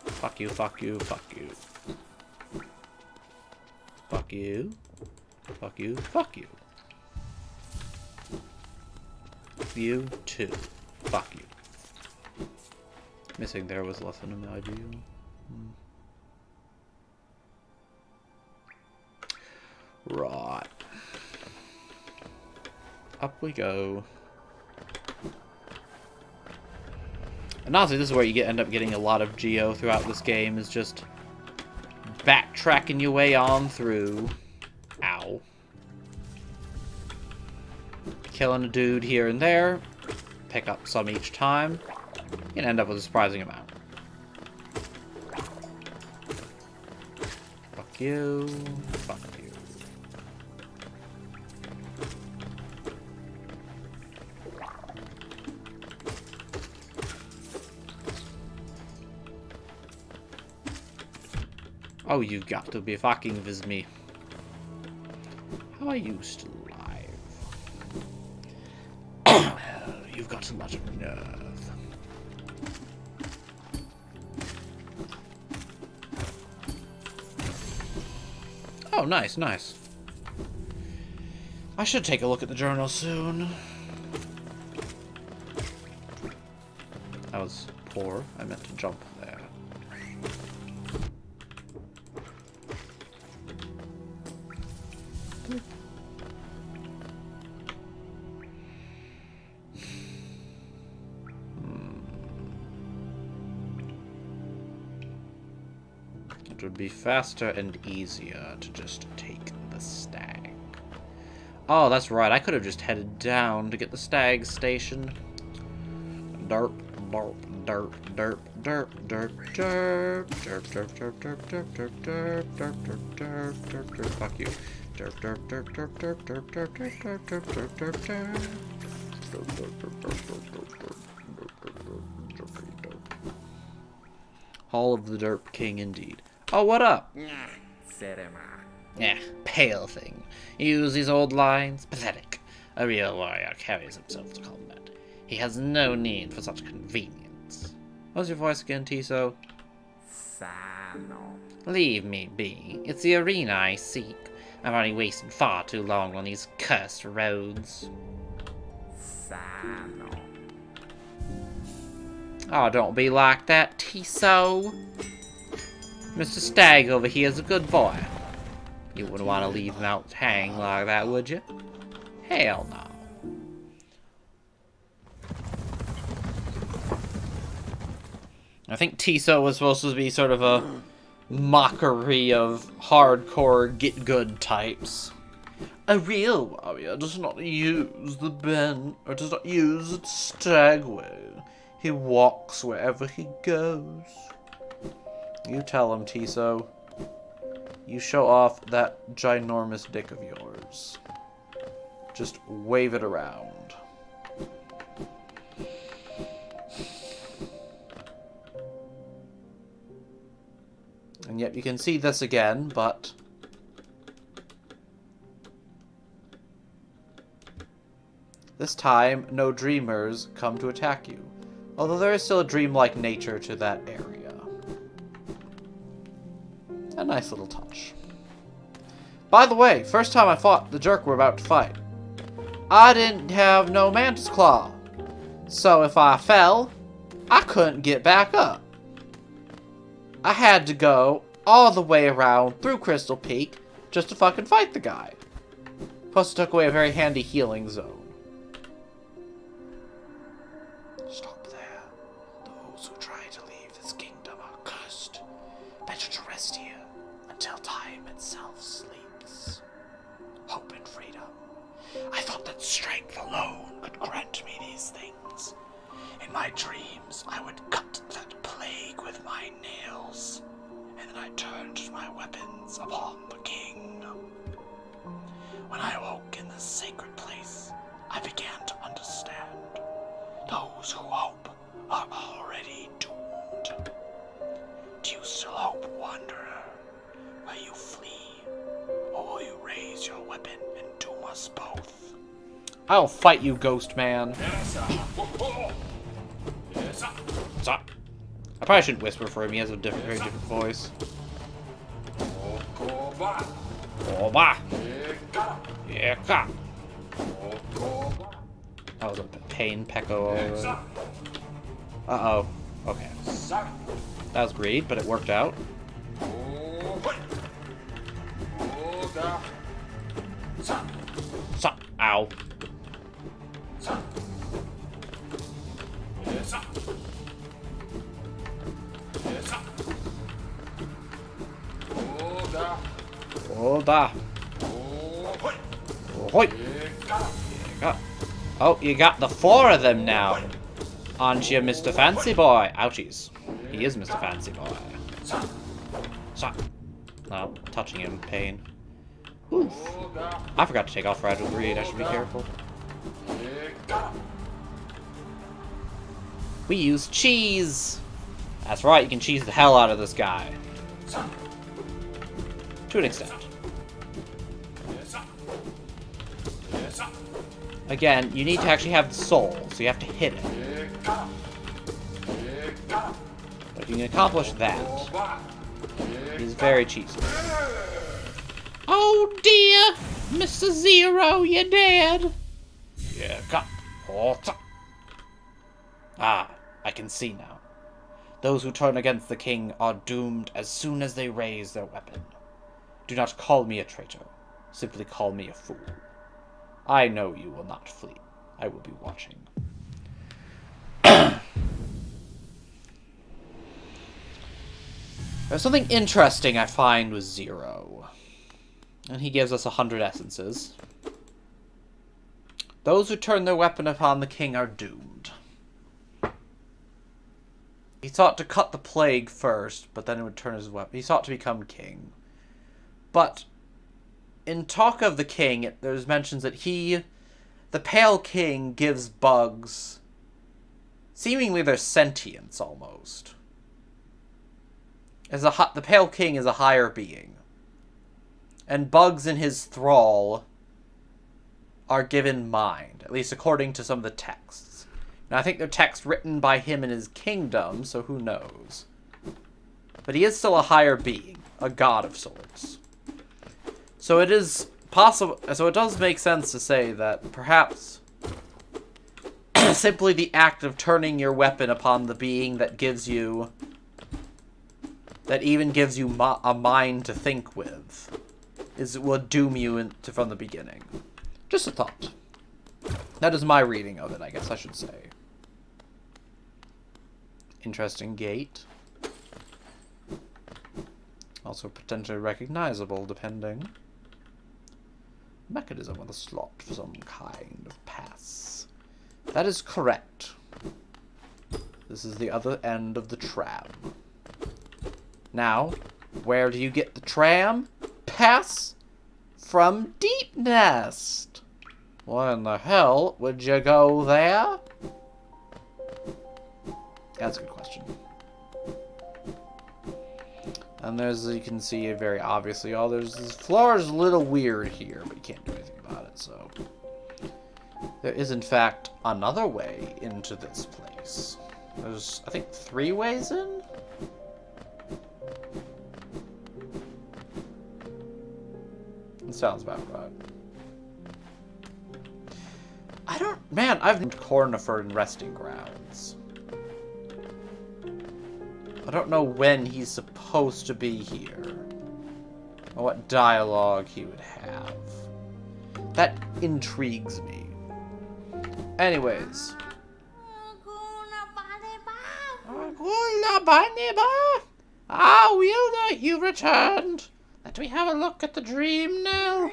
Fuck you, fuck you, fuck you. Fuck you. Fuck you, fuck you. You too. Fuck you. Missing there was less than an ideal. Right. Up we go. And honestly, this is where you end up getting a lot of Geo throughout this game, is just backtracking your way on through. Ow. Killing a dude here and there. Pick up some each time. You can end up with a surprising amount. Fuck you. Fuck you. Oh, you got to be fucking with me. How are you still alive? Well, you've got a lot of nerve. Oh, nice. I should take a look at the journal soon. That was poor. I meant to jump there. It would be faster and easier to just take the stag. Oh, that's right. I could have just headed down to get the stag station. Derp, derp, derp, derp, derp, derp, derp, derp, derp, derp, derp, derp, derp, derp, derp, derp, derp, derp, derp, fuck you. Derp, derp, derp, derp, derp, derp, derp, derp, derp, derp, derp, derp, derp. Hall of the Derp King, indeed. Oh, what up? Yeah, pale thing. Use these old lines. Pathetic. A real warrior carries himself to combat. He has no need for such convenience. What's your voice again, Tiso? Sano. Leave me be. It's the arena I seek. I've already wasted far too long on these cursed roads. Sano. Oh, don't be like that, Tiso. Mr. Stag over here is a good boy. You wouldn't want to leave him out hanging like that, would you? Hell no. I think Tiso was supposed to be sort of a mockery of hardcore get-good types. A real warrior does not use the bend, or does not use the stag way. He walks wherever he goes. You tell him, Tiso. You show off that ginormous dick of yours. Just wave it around. And yet you can see this again, but this time no dreamers come to attack you. Although there is still a dreamlike nature to that area. A nice little touch. By the way, first time I fought the jerk we're about to fight, I didn't have no mantis claw. So if I fell, I couldn't get back up. I had to go all the way around through Crystal Peak just to fucking fight the guy. Plus it took away a very handy healing zone. Stop there. Those who try to leave this kingdom are cursed. Better to rest here until time itself sleeps. Hope and freedom. I thought that strength alone could grant me these things. In my dreams, I would cut that plague with my nails, and then I turned my weapons upon the king. When I awoke in this sacred place, I began to understand. Those who hope are already doomed. Do you still hope, wanderer? Will you flee, or will you raise your weapon and doom us both? I'll fight you, ghost man. I probably shouldn't whisper for him. He has a very different voice. Oba. Yeah. That was a pain pecco. Uh-oh. Okay. That was greed, but it worked out. Ow. Oda. Oh, you got the four of them now. Aren't you, Mr. Fancy Boy? Ouchies. He is Mr. Fancy Boy. No, touching him, pain. Oof. I forgot to take off Fragile Greed. I should be careful. We use cheese. That's right, you can cheese the hell out of this guy. To an extent. Again, you need to actually have the soul, so you have to hit it. But if you can accomplish that, he's very cheesy. Oh dear! Mr. Zero, you're dead! Yeah, Ah, I can see now. Those who turn against the king are doomed as soon as they raise their weapon. Do not call me a traitor. Simply call me a fool. I know you will not flee. I will be watching. There's something interesting I find with Zero. And he gives us 100 essences. Those who turn their weapon upon the king are doomed. He sought to cut the plague first, but then it would turn his weapon. He sought to become king. But in talk of the king, there's mentions that the Pale King, gives bugs, seemingly their sentience almost. The Pale King is a higher being. And bugs in his thrall are given mind, at least according to some of the texts. Now, I think they're texts written by him in his kingdom, so who knows. But he is still a higher being, a god of sorts. So it is possible, so it does make sense to say that perhaps simply the act of turning your weapon upon the being that gives you, that even gives you a mind to think with, would doom you from the beginning. Just a thought. That is my reading of it, I guess I should say. Interesting gate. Also potentially recognizable, depending. Mechanism with a slot for some kind of pass. That is correct. This is the other end of the tram. Now, where do you get the tram pass? From Deep Nest. Why in the hell would you go there? That's a good question. And there's, you can see it very obviously, this floor is a little weird here, but you can't do anything about it, so. There is, in fact, another way into this place. There's, I think, 3 ways in? It sounds about right. I've been to Corniford and Resting Grounds. I don't know when he's supposed to be here, or what dialogue he would have. That intrigues me. Anyways. Ah, Wielder, you've returned. Let me have a look at the dream now.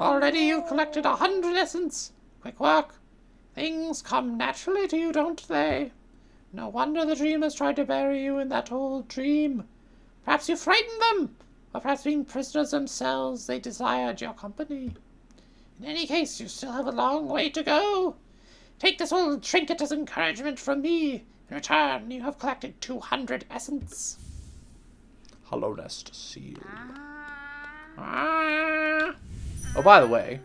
Already you've collected 100 essence. Quick work. Things come naturally to you, don't they? No wonder the dreamers tried to bury you in that old dream. Perhaps you frightened them, or perhaps being prisoners themselves, they desired your company. In any case, you still have a long way to go. Take this old trinket as encouragement from me. In return, you have collected 200 essence. Hollow Nest Seal. Oh, by the way.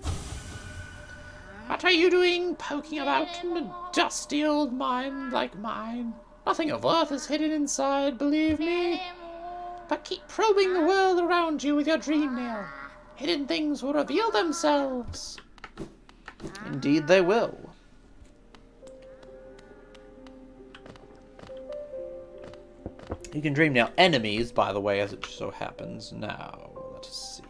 What are you doing poking about in a dusty old mine like mine? Nothing of worth is hidden inside, believe me. But keep probing the world around you with your dream nail. Hidden things will reveal themselves. Indeed they will. You can dream nail enemies, by the way, as it so happens. Now, let us see.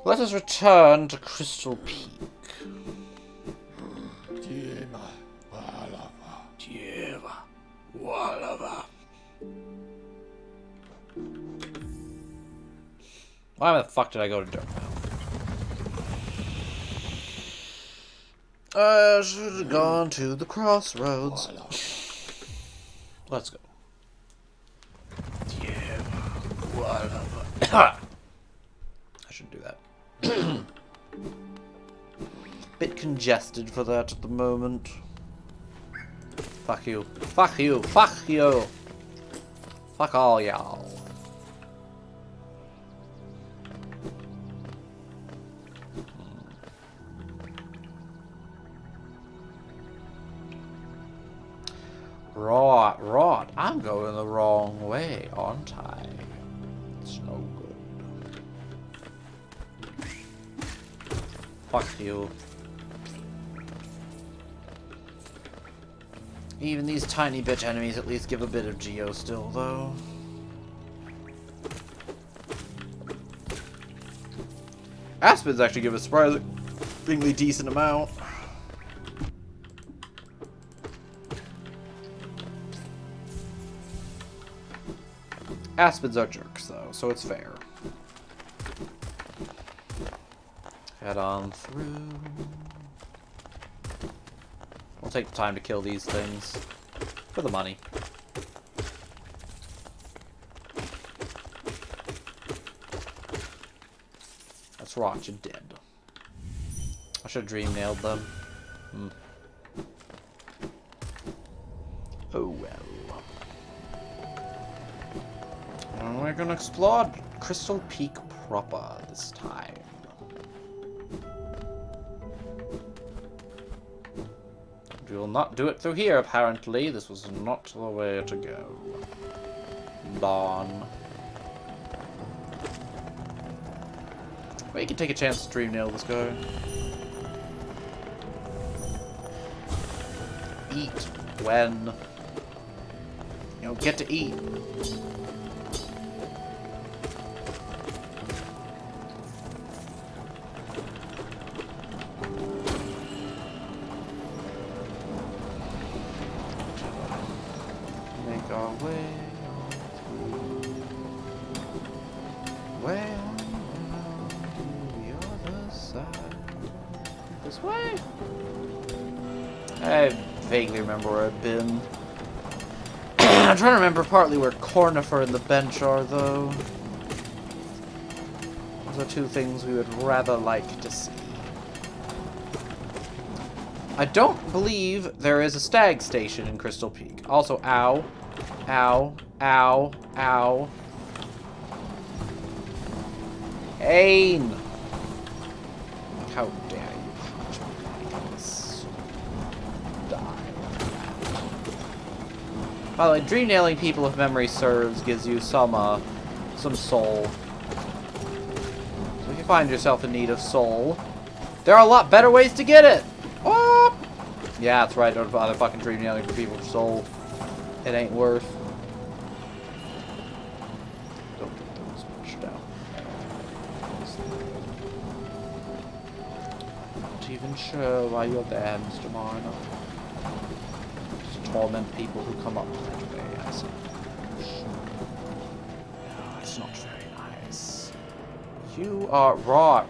Let us return to Crystal Peak. Why the fuck did I go to Dartmouth? I should have gone to the crossroads. Let's go. I shouldn't do that. Bit congested for that at the moment. Fuck you. Fuck you. Fuck you. Fuck all y'all. Right. I'm going the wrong way, aren't I? It's no good. Fuck you. Even these tiny bitch enemies at least give a bit of geo still, though. Aspids actually give a surprisingly decent amount. Aspids are jerks, though, so it's fair. Head on through. We'll take the time to kill these things. For the money. That's rot, you're dead. I should have dream nailed them. Oh well. And we're gonna explore Crystal Peak proper this time. We will not do it through here, apparently. This was not the way to go. Darn. We can take a chance to dream nail this guy. Eat when you don't get to eat. Make our way through. Well, to the other side. This way. I vaguely remember where I've been. I'm trying to remember partly where Cornifer and the bench are, though. Those are two things we would rather like to see. I don't believe there is a stag station in Crystal Peak. Also, ow. Ow. Ow. Ow. Ain! How dare you punch me like this? Die. By the way, dream nailing people, if memory serves, gives you some soul. So if you find yourself in need of soul, there are a lot better ways to get it! Oh! Yeah, that's right, don't bother fucking dream nailing for people for soul. It ain't worth. Don't get those pushed down. Not even sure why you're there, Mr. Marner. Just torment people who come up that way, I suppose. No, it's not very nice. You are right.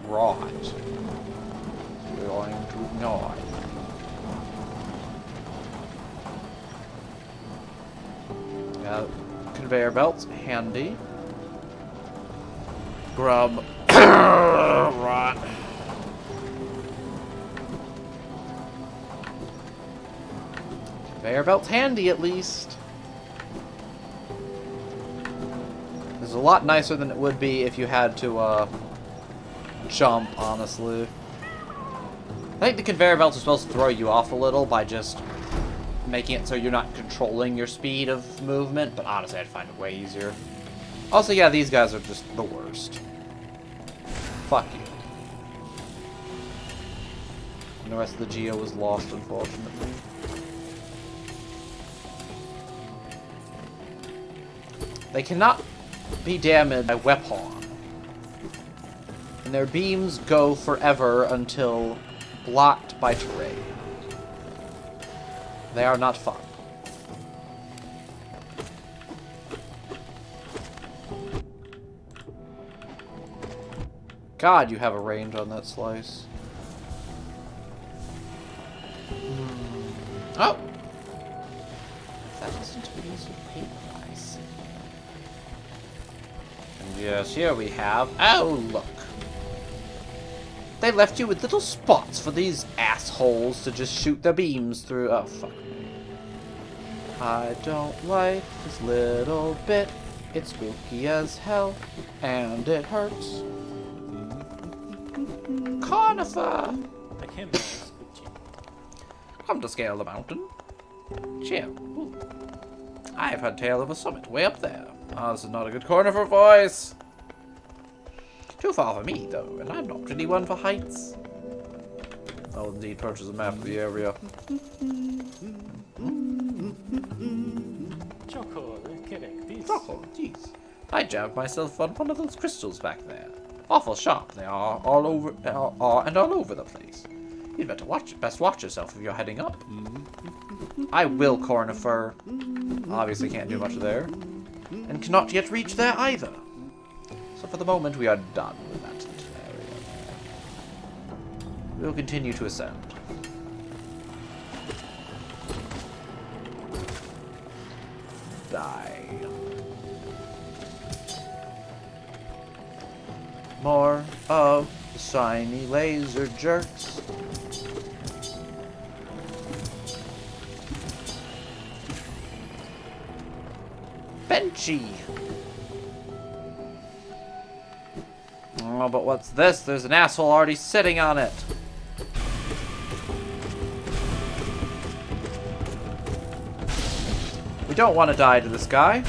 You're going to ignore. Conveyor belts, handy. Grub. Rot. Conveyor belt's handy, at least. This is a lot nicer than it would be if you had to, jump, honestly. I think the conveyor belts are supposed to throw you off a little by just making it so you're not controlling your speed of movement, but honestly, I'd find it way easier. Also, yeah, these guys are just the worst. Fuck you. And the rest of the Geo was lost, unfortunately. They cannot be damaged by weapon. And their beams go forever until blocked by terrain. They are not fun. God, you have a range on that slice. Oh! That isn't a piece of paper, I see. And yes, here we have... Oh, look. They left you with little spots for these assholes to just shoot their beams through. Oh, fuck me. I don't like this little bit. It's spooky as hell, and it hurts. Cornifer! Come to scale the mountain. Chill. Ooh. I've heard tale of a summit way up there. Oh, this is not a good Cornifer voice. Too far for me, though, and I'm not really one for heights. I'll indeed purchase a map of the area. Choco, jeez. I jabbed myself on one of those crystals back there. Awful sharp they are, all over the place. You'd better best watch yourself if you're heading up. I will, Cornifer. Obviously can't do much there. And cannot yet reach there either. So for the moment, we are done with that little We will continue to ascend. Die. More of the shiny laser jerks. Benchy. Oh, but what's this? There's an asshole already sitting on it. We don't want to die to this guy.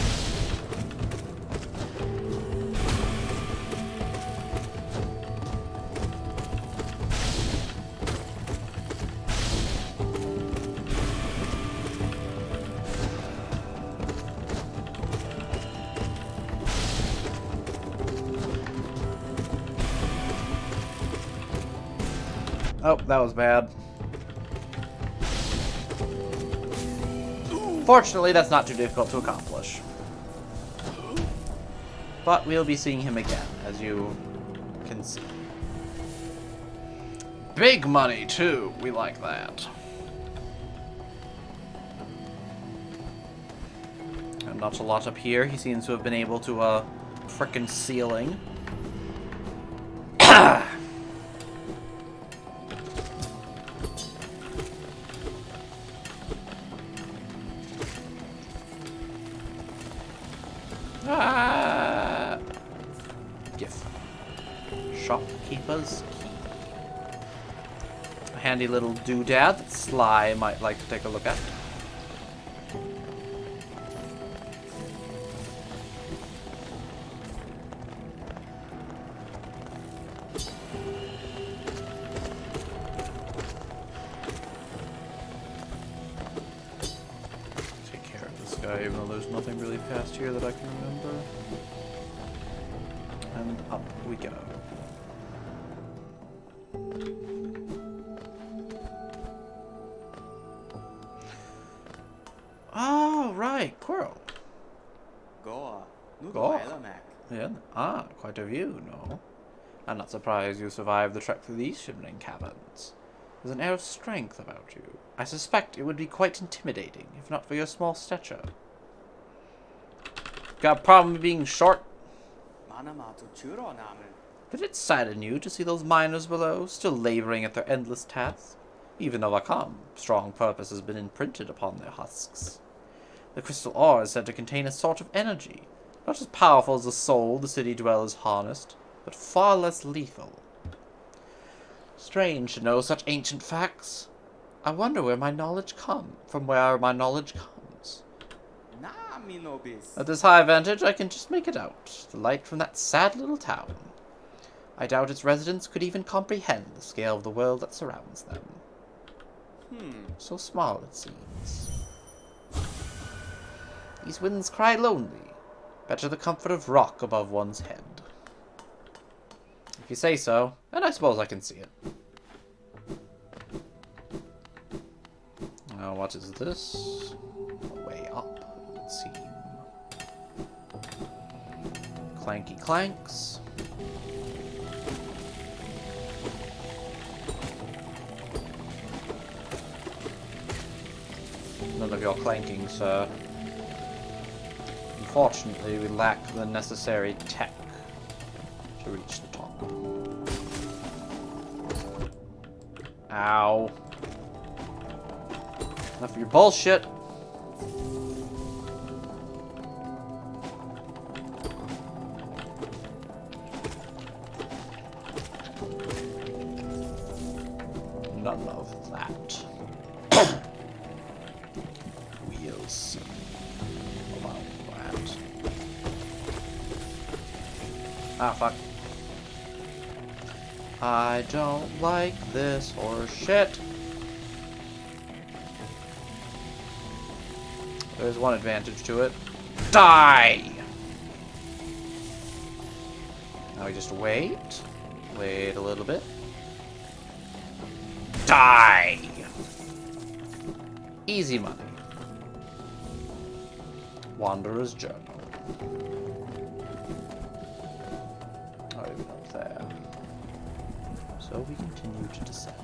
Oh, that was bad. Fortunately, that's not too difficult to accomplish. But we'll be seeing him again, as you can see. Big money, too. We like that. And not a lot up here. He seems to have been able to, frickin' ceiling. Gift. Shopkeeper's key. A handy little doodad that Sly might like to take a look at. Take care of this guy, even though there's nothing really past here that I can remember. And up we go. Oh, right, Quirrell. Go. Yeah. Ah, quite a view, no? I'm not surprised you survived the trek through these shimmering caverns. There's an air of strength about you. I suspect it would be quite intimidating, if not for your small stature. Got a problem with being short? Did it sadden you to see those miners below, still laboring at their endless tasks? Even though calm, strong purpose has been imprinted upon their husks. The crystal ore is said to contain a sort of energy, not as powerful as the soul the city dwellers harnessed, but far less lethal. Strange to know such ancient facts. I wonder where my knowledge comes. At this high vantage, I can just make it out. The light from that sad little town. I doubt its residents could even comprehend the scale of the world that surrounds them. So small it seems. These winds cry lonely. Better the comfort of rock above one's head. If you say so, and I suppose I can see it. Now, what is this? Way up, it would seem. Clanky clanks. None of your clanking, sir. Unfortunately, we lack the necessary tech to reach the top. Ow. Enough of your bullshit. None of that. We'll see about that. Ah, fuck. I don't like this horse shit. There's one advantage to it. Die! Now we just wait. Wait a little bit. Die! Easy money. Wanderer's Journal. Oh, even up there. So So we continue to descend.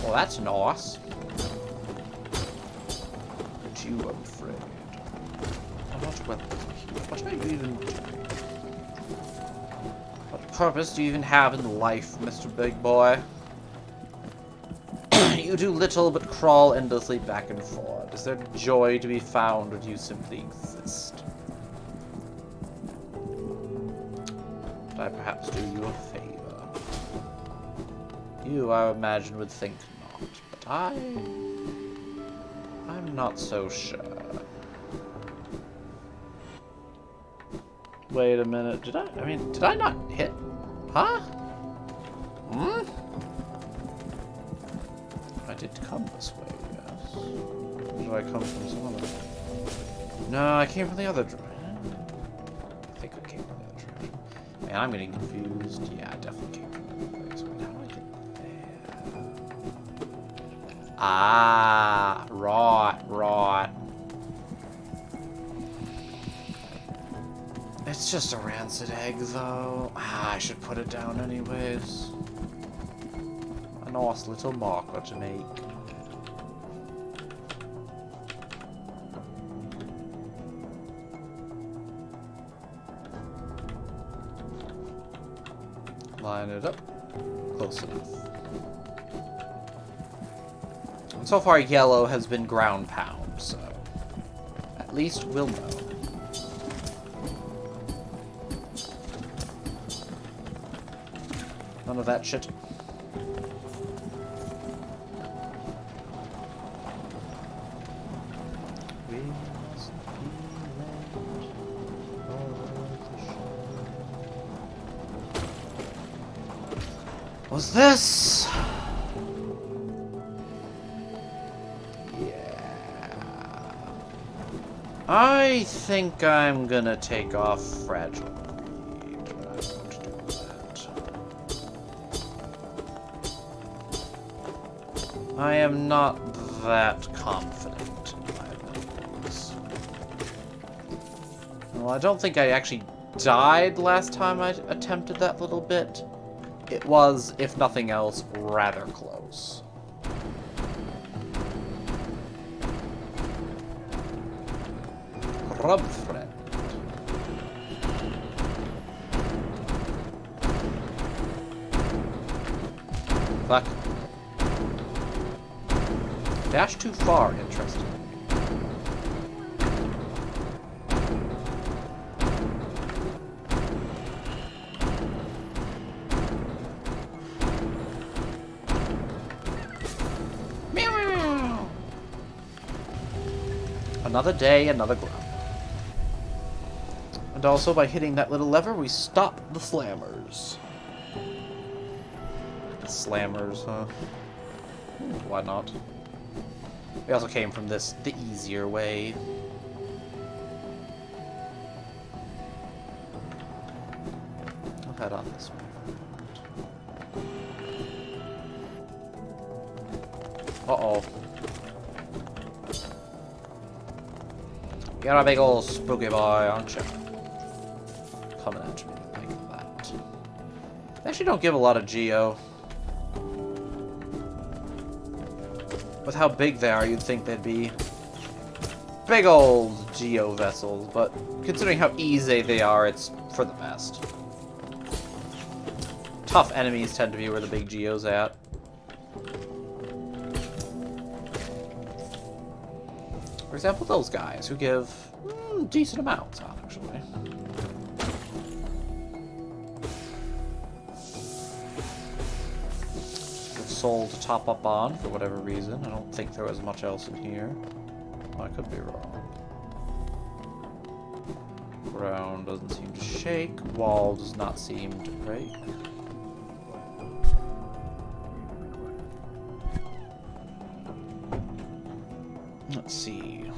Well, that's nice. Aren't you afraid? I'm not welcome here. What are you even doing? What purpose do you even have in life, Mr. Big Boy? You do little but crawl endlessly back and forth. Is there joy to be found, or do you simply exist? Could I perhaps do you a favor? You, I imagine, would think not, but I'm not so sure. Wait a minute, did I not hit? Huh? Hmm? I did come this way, yes. Or did I come from some other? No, I came from the other direction. I think I came from the other direction. Man, I'm getting confused. Yeah, I definitely came from the other place. Wait, how do I get there? Ah, right. It's just a rancid egg, though. Ah, I should put it down anyways. A nice little marker to make. Line it up. Close enough. And so far, yellow has been ground pound, so at least we'll know. None of that shit. Was this? Yeah. I think I'm gonna take off Fragile Greed. I'm going to do that. I am not that confident in my abilities. Well, I don't think I actually died last time I attempted that little bit. It was, if nothing else, rather close. Rub friend. Fuck. Dash too far, interesting. Another day, another ground. And also, by hitting that little lever, we stop the slammers. The slammers, huh? Why not? We also came from the easier way. I'll head on this way. Uh-oh. You're a big old spooky boy, aren't you? Coming at me like that. They actually don't give a lot of geo. With how big they are, you'd think they'd be big old geo vessels, but considering how easy they are, it's for the best. Tough enemies tend to be where the big geo's at. For example, those guys who give decent amounts, actually. Good soul to top up on, for whatever reason. I don't think there was much else in here. I could be wrong. Ground doesn't seem to shake. Wall does not seem to break. Let's see.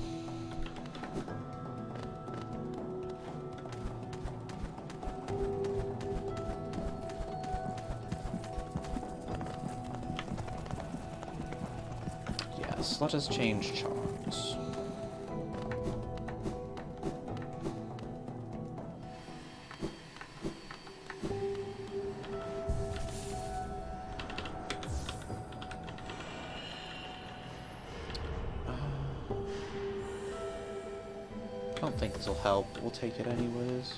Yes, let us change charts. think this will help, but we'll take it anyways.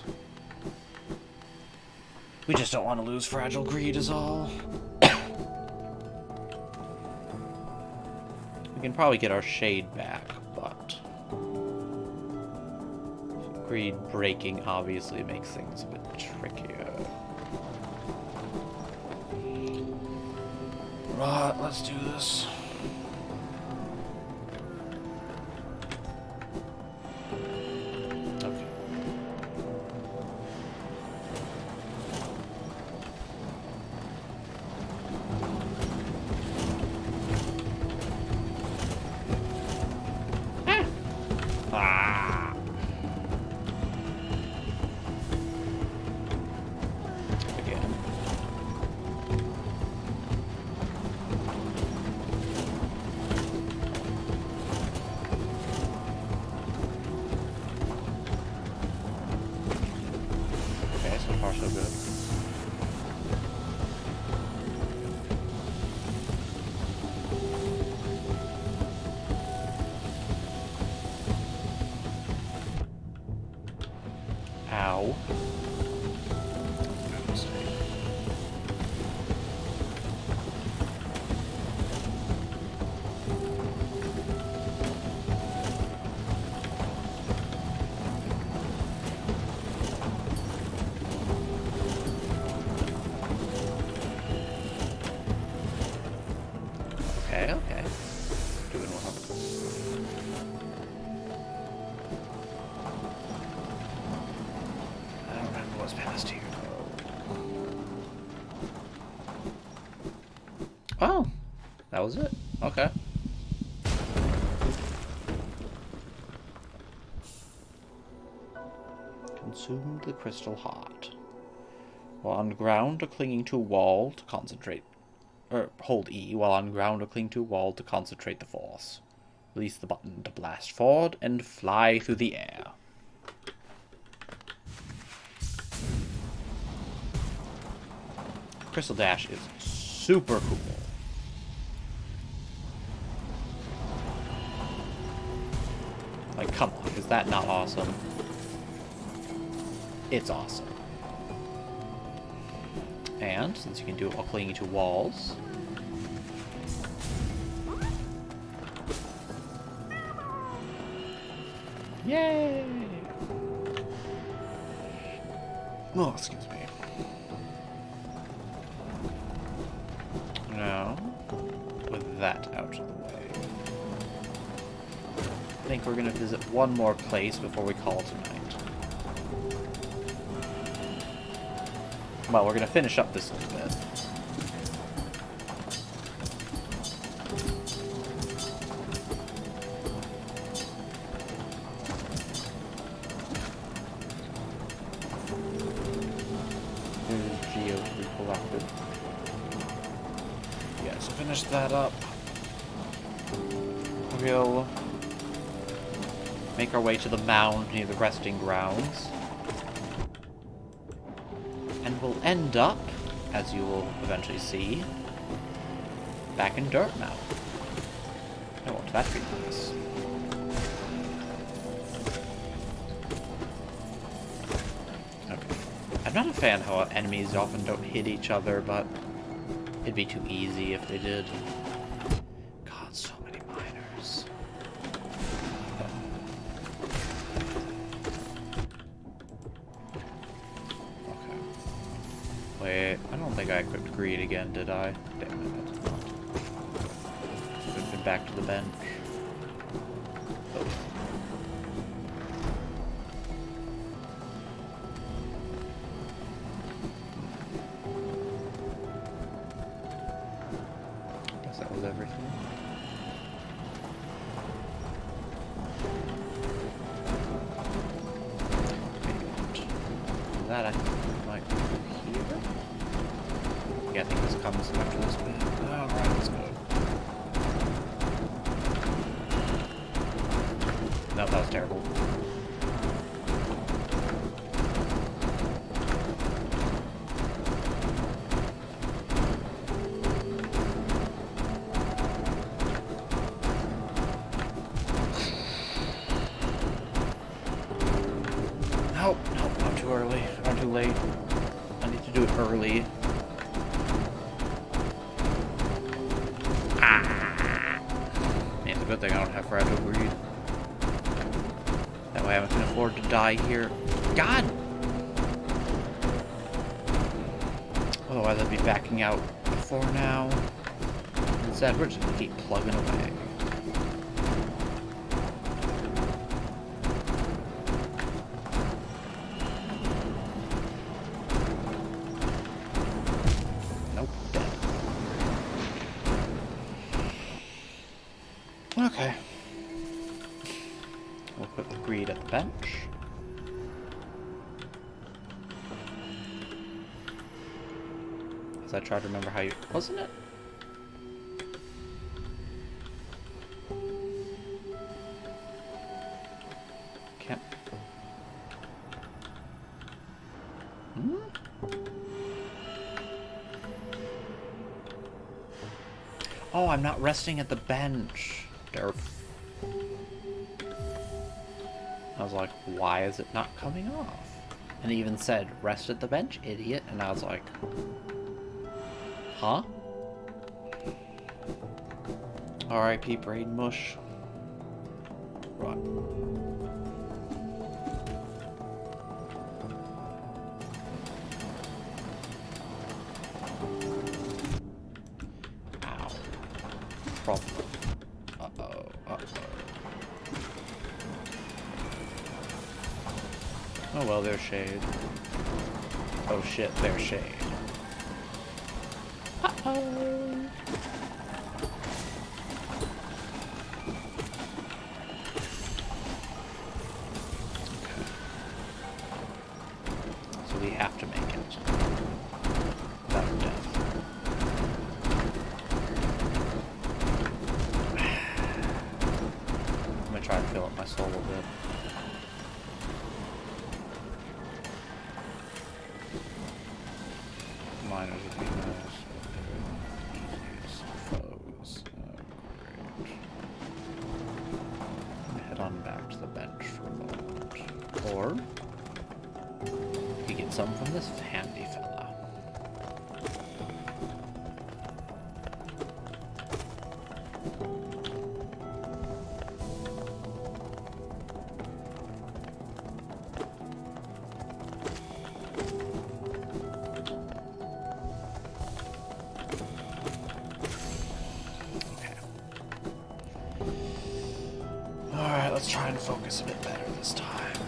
We just don't want to lose Fragile Greed is all. We can probably get our shade back, but Greed breaking obviously makes things a bit trickier. Right, let's do this. Okay. Ah! Again. Okay, so far so good. Ow. Okay, okay. Doing well. I don't remember what's past here. Oh, that was it. Okay. Consumed the crystal heart. While on ground or clinging to a wall to concentrate. Or hold E while on ground or cling to a wall to concentrate the force. Release the button to blast forward and fly through the air. Crystal Dash is super cool. Like, come on, is that not awesome? It's awesome. And, since you can do it while clinging to walls... Yay! Oh, excuse me. Now, with that out of the way, I think we're going to visit one more place before we call tonight. Well, we're going to finish up this little bit. Here's Geo's recollected. Yeah, so finish that up. We'll make our way to the mound near the resting grounds. And we'll end up, as you will eventually see, back in Dirt Mound. Oh, won't that be nice? Okay. I'm not a fan how enemies often don't hit each other, but it'd be too easy if they did. God, so many miners. Wait, I don't think I equipped Greed again, did I? Damn it, I did not. Should have been back to the bench. Oh. Guess that was everything. Maybe not. That I think might be here. Yeah, I think this comes after this bit. Alright, let's go. No, that was terrible. early. Ah! Man, it's a good thing I don't have fragile greed. That way I can afford to die here. God! Otherwise I'd be backing out before now. Instead, we're just gonna keep plugging away. Nope, dead. Okay. We'll put the greed at the bench. As I try to remember how you... Wasn't it? Can't... Hmm? Oh, I'm not resting at the bench. Derp. I was like, why is it not coming off? And it even said, rest at the bench, idiot. And I was like, huh? R.I.P. brain mush. Right. Ow. Problem. Uh-oh. Uh-oh. Oh well, there's shade. Oh shit, there's shade. Uh-oh. Okay. So we have to make it. Without death. I'm gonna try to fill up my soul a bit. Miners would be nice. Easiest foes. Oh, great. Head on back to the bench for a moment. Or we could get some from this handy fella. Alright, let's try and focus a bit better this time.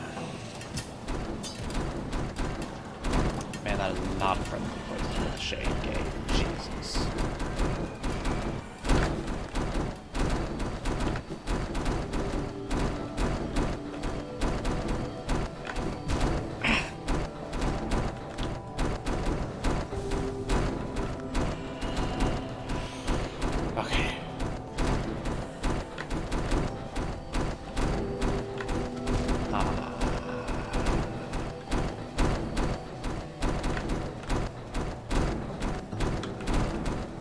Man, that is not a friendly place for the shade game. Jesus. Okay.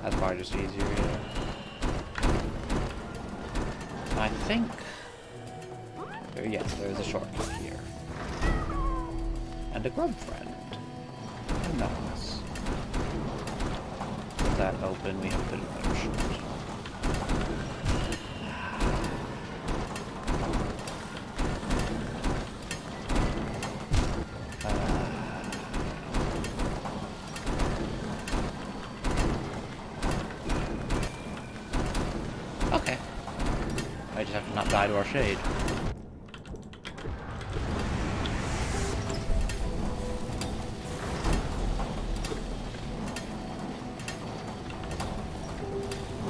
That's probably just easier, yeah. I think... Yes, there's a shortcut here. And a grub friend. Nice. With that open, we have a bit of motion. Okay. I just have to not die to our shade.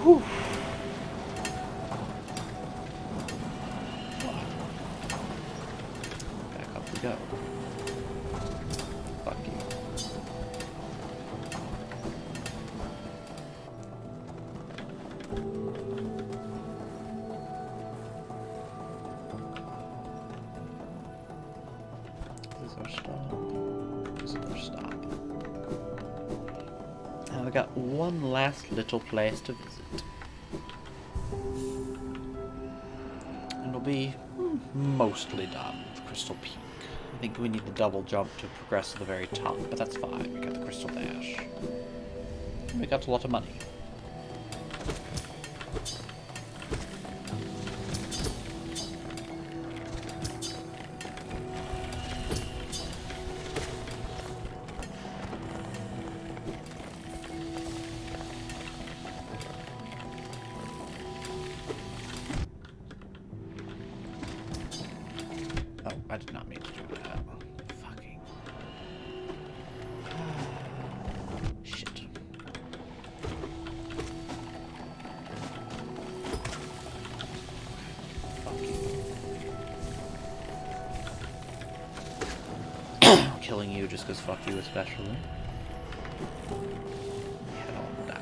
Whew. Back up we go. Fuck you. This is our stop. This is our stop. Now we got one last little place to visit. And we'll be mostly done with Crystal Peak. think we need the double jump to progress to the very top, but that's fine. We got the crystal dash. We got a lot of money. Oh, I did not mean to do that. Fucking... Shit. Fuck you. Killing you just because fuck you especially. Hell no.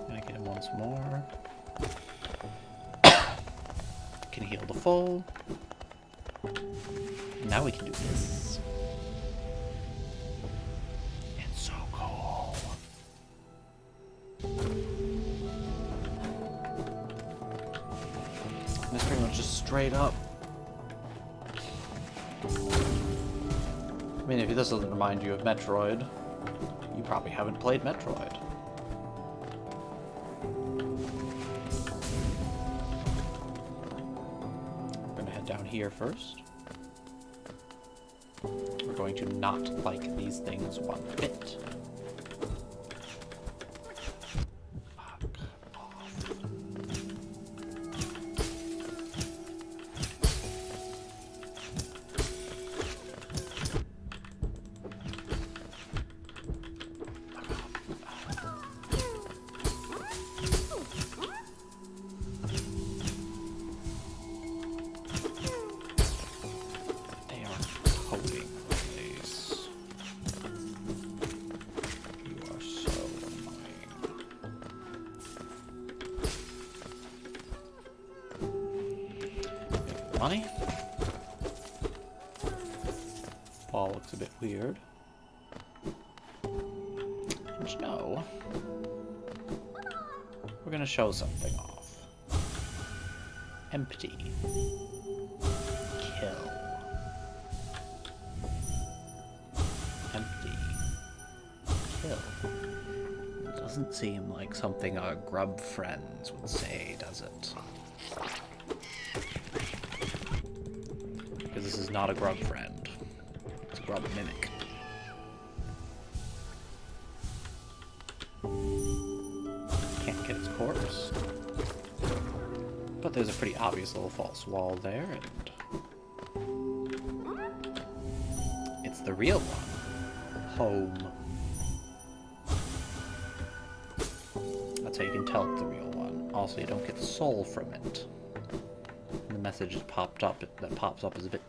Gonna get him once more. Can heal the full. Now we can do this. It's so cool. This pretty much just straight up. I mean, if this doesn't remind you of Metroid, you probably haven't played Metroid. We're gonna head down here first. We're going to not like these things one bit. Fuck off. They are coating this. You are so annoying. Money? Ball looks a bit weird. And you know, we're gonna show something off. Empty. Kill. Empty. Kill. Doesn't seem like something our grub friends would say, does it? Because this is not a grub friend. It's a grub mimic. Can't get its corpse. But there's a pretty obvious little false wall there, and it's the real one. Home. That's how you can tell it's the real one. Also, you don't get soul from it. And the message that pops up is a bit...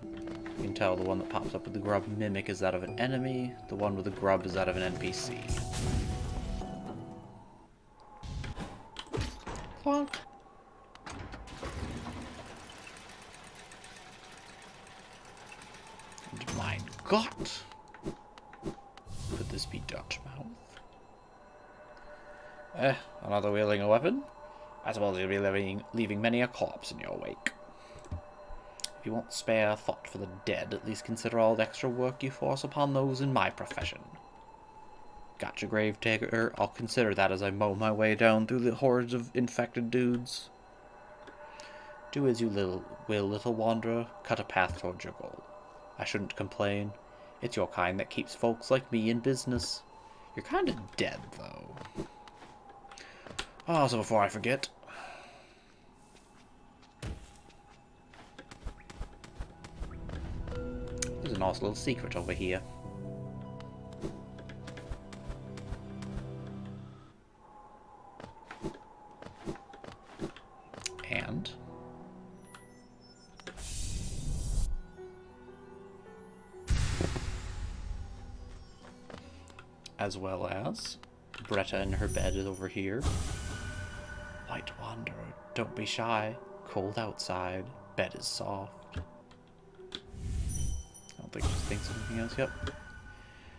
You can tell the one that pops up with the grub mimic is that of an enemy, the one with the grub is that of an NPC. Clonk. And my God! Could this be Dutch mouth? Another wielding a weapon? I suppose you'll be leaving many a corpse in your wake. If you won't spare a thought for the dead, at least consider all the extra work you force upon those in my profession. Gotcha, grave digger. I'll consider that as I mow my way down through the hordes of infected dudes. Do as you will, little wanderer. Cut a path towards your goal. I shouldn't complain. It's your kind that keeps folks like me in business. You're kind of dead, though. Oh, so before I forget... There's a nice little secret over here. And... as well as... Bretta in her bed is over here. White Wanderer, don't be shy. Cold outside. Bed is soft. I don't think she thinks of anything else. Yep.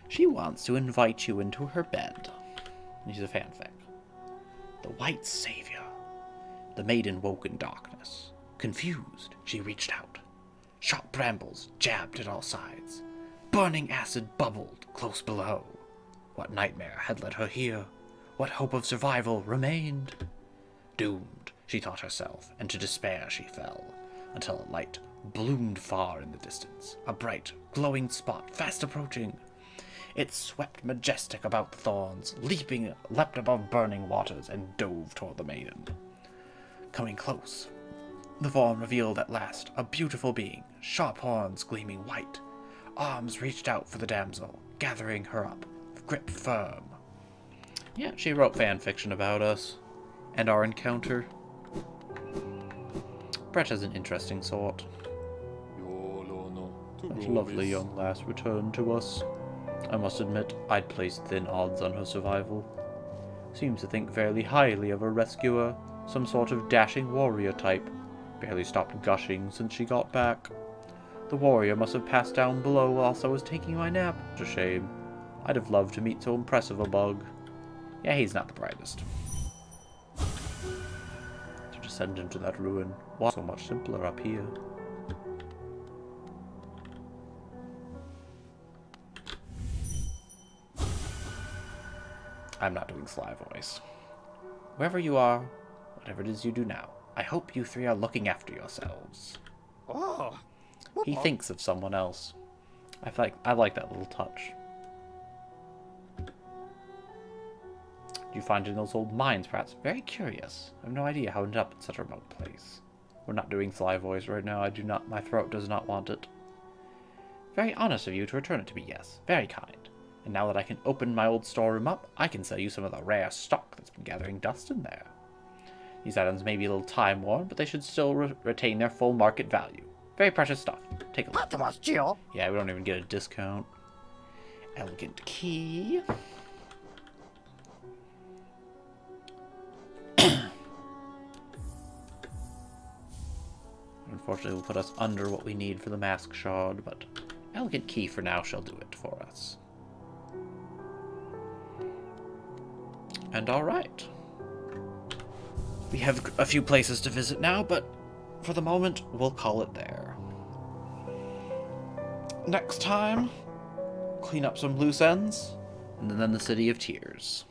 She wants to invite you into her bed. And she's a fanfic. The White Savior. the maiden woke in darkness. Confused, she reached out. Sharp brambles jabbed at all sides. Burning acid bubbled close below. What nightmare had led her here? What hope of survival remained? Doomed, she thought herself, and to despair she fell, until a light bloomed far in the distance, a bright, glowing spot fast approaching. It swept majestic about the thorns, leapt above burning waters, and dove toward the maiden. Coming close, the form revealed at last a beautiful being, sharp horns gleaming white. Arms reached out for the damsel, gathering her up, grip firm. Yeah, she wrote fan fiction about us, and our encounter. Brett is an interesting sort. That lovely young lass returned to us. I must admit, I'd placed thin odds on her survival. Seems to think fairly highly of her rescuer, some sort of dashing warrior type. Barely stopped gushing since she got back. The warrior must have passed down below whilst I was taking my nap. What a shame. I'd have loved to meet so impressive a bug. Yeah, he's not the brightest. To descend into that ruin was so much simpler up here. I'm not doing Sly voice. Wherever you are, whatever it is you do now, I hope you three are looking after yourselves. Oh. He thinks of someone else. I like that little touch. Do you find it in those old mines, perhaps? Very curious. I have no idea how it ended up in such a remote place. We're not doing Sly voice right now. My throat does not want it. Very honest of you to return it to me, yes. Very kind. And now that I can open my old storeroom up, I can sell you some of the rare stock that's been gathering dust in there. These items may be a little time-worn, but they should still retain their full market value. Very precious stuff. Take a look. Yeah, we don't even get a discount. Elegant key. Unfortunately, will put us under what we need for the mask shard, but elegant key for now shall do it for us. And alright. We have a few places to visit now, but for the moment, we'll call it there. Next time, clean up some loose ends, and then the City of Tears.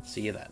See you then.